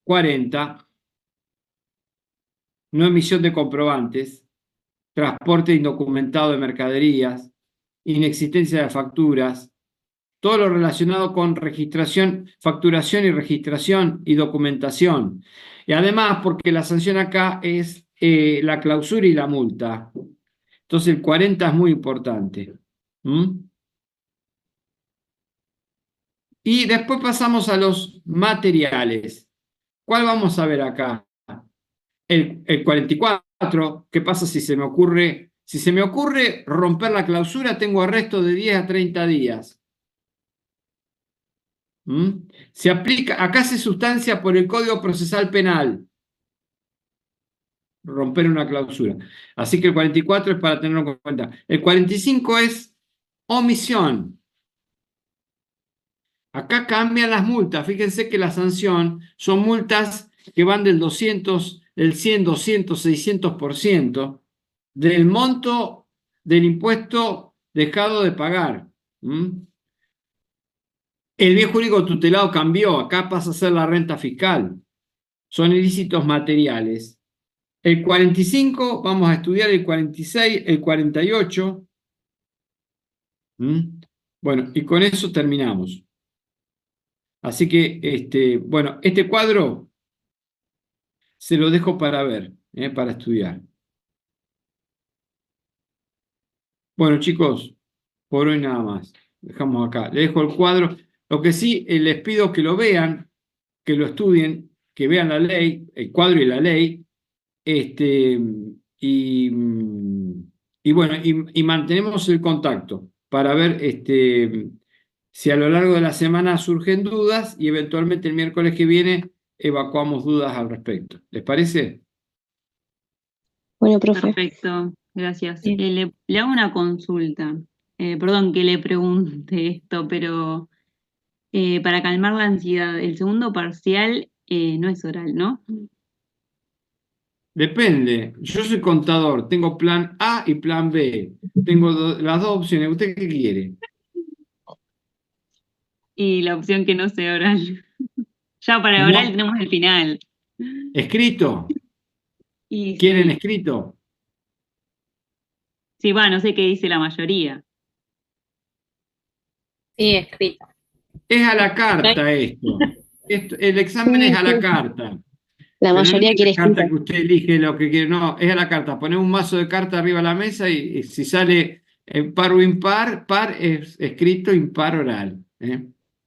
40, no emisión de comprobantes, transporte indocumentado de mercaderías, inexistencia de facturas, todo lo relacionado con registración, facturación y registración y documentación. Y además, porque la sanción acá es la clausura y la multa. Entonces el 40 es muy importante. ¿Mm? Y después pasamos a los materiales. ¿Cuál vamos a ver acá? El 44, ¿qué pasa si se me ocurre Si se me ocurre romper la clausura, tengo arresto de 10 a 30 días. Se aplica, acá se sustancia por el Código Procesal Penal romper una clausura. Así que el 44 es para tenerlo en cuenta. El 45 es omisión. Acá cambian las multas. Fíjense que la sanción son multas que van del 200, del 100, 200, 600% del monto del impuesto dejado de pagar. El bien jurídico tutelado cambió. Acá pasa a ser la renta fiscal. Son ilícitos materiales. El 45, vamos a estudiar el 46, el 48. Bueno, y con eso terminamos. Así que, bueno, este cuadro se lo dejo para ver, para estudiar. Bueno, chicos, por hoy nada más. Dejamos acá. Les dejo el cuadro. Lo que sí, les pido que lo vean, que lo estudien, que vean la ley, el cuadro y la ley. Y bueno, y mantenemos el contacto para ver si a lo largo de la semana surgen dudas y eventualmente el miércoles que viene evacuamos dudas al respecto. ¿Les parece? Bueno, profe. Perfecto, gracias. Sí. Le hago una consulta. Perdón que le pregunte esto, pero para calmar la ansiedad, el segundo parcial no es oral, ¿no? Depende. Yo soy contador, tengo plan A y plan B. Tengo las dos opciones. ¿Usted qué quiere? Y la opción que no sea oral. Ya para oral No. tenemos el final. ¿Escrito? Y ¿Quieren sí, escrito? sí, va, no sé qué dice la mayoría. Sí, escrito. Es a la carta esto. El examen Sí, es a sí. la carta. La Pero no mayoría es quiere la carta escrito. que usted elige lo que quiere, no, es a la carta. Poner un mazo de cartas arriba de la mesa y si sale par o impar, par es escrito, impar oral. Es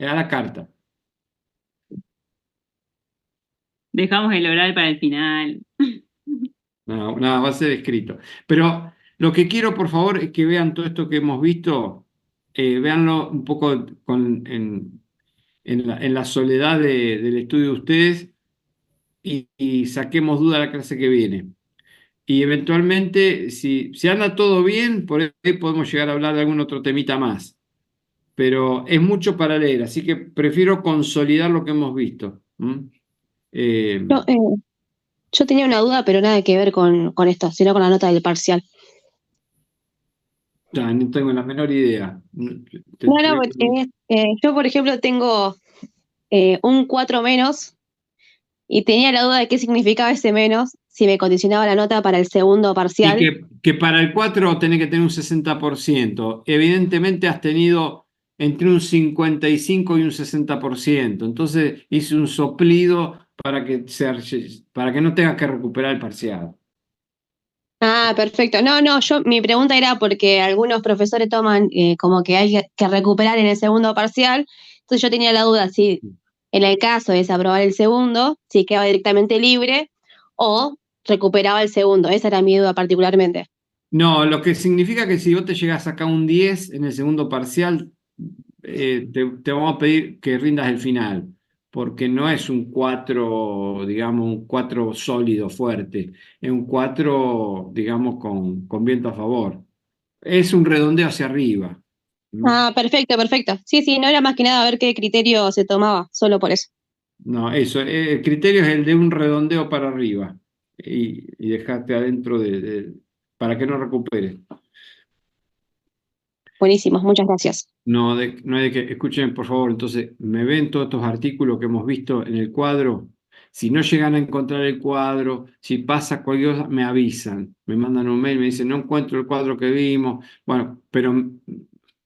a la carta. Dejamos el oral para el final. No, nada, va a ser escrito. Pero lo que quiero, por favor, es que vean todo esto que hemos visto, véanlo un poco en la soledad del estudio de ustedes y saquemos duda a la clase que viene. Y eventualmente, si anda todo bien, por ahí podemos llegar a hablar de algún otro temita más. Pero es mucho para leer, así que prefiero consolidar lo que hemos visto. Eh, Yo, yo tenía una duda, pero nada que ver con esto, sino con la nota del parcial. ya, no tengo la menor idea. No, pues, yo, por ejemplo, tengo un 4 menos y tenía la duda de qué significaba ese menos, si me condicionaba la nota para el segundo Y parcial. que para el 4 tenés que tener un 60%. Evidentemente has tenido entre un 55 y un 60%. Entonces hice un soplido para que no tengas que recuperar el parcial. Ah, perfecto. No, mi pregunta era porque algunos profesores toman como que hay que recuperar en el segundo parcial. Entonces yo tenía la duda si en el caso de desaprobar el segundo, si quedaba directamente libre o recuperaba el segundo. Esa era mi duda particularmente. No, lo que significa que si vos te llegas a sacar un 10 en el segundo parcial, te vamos a pedir que rindas el final, porque no es un 4, digamos, un 4 sólido, fuerte, es un 4, digamos, con viento a favor. Es un redondeo hacia arriba. Ah, perfecto, perfecto. Sí, sí, no era más que nada ver qué criterio se tomaba, solo por eso. No, eso, el criterio es el de un redondeo para arriba y dejarte adentro para que no recuperes. Buenísimo, muchas gracias. No, no hay de que, escuchen por favor, entonces, me ven todos estos artículos que hemos visto en el cuadro. Si no llegan a encontrar el cuadro, si pasa cualquier cosa, me avisan, me mandan un mail, me dicen, no encuentro el cuadro que vimos. Bueno, pero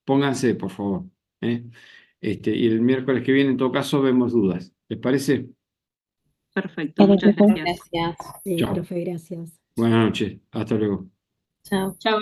pónganse, por favor. ¿eh? Y el miércoles que viene, en todo caso, vemos dudas. ¿Les parece? Perfecto, muchas gracias. Gracias. Sí, Chao. profe, gracias. Buenas noches. Hasta luego. Chao. Chao.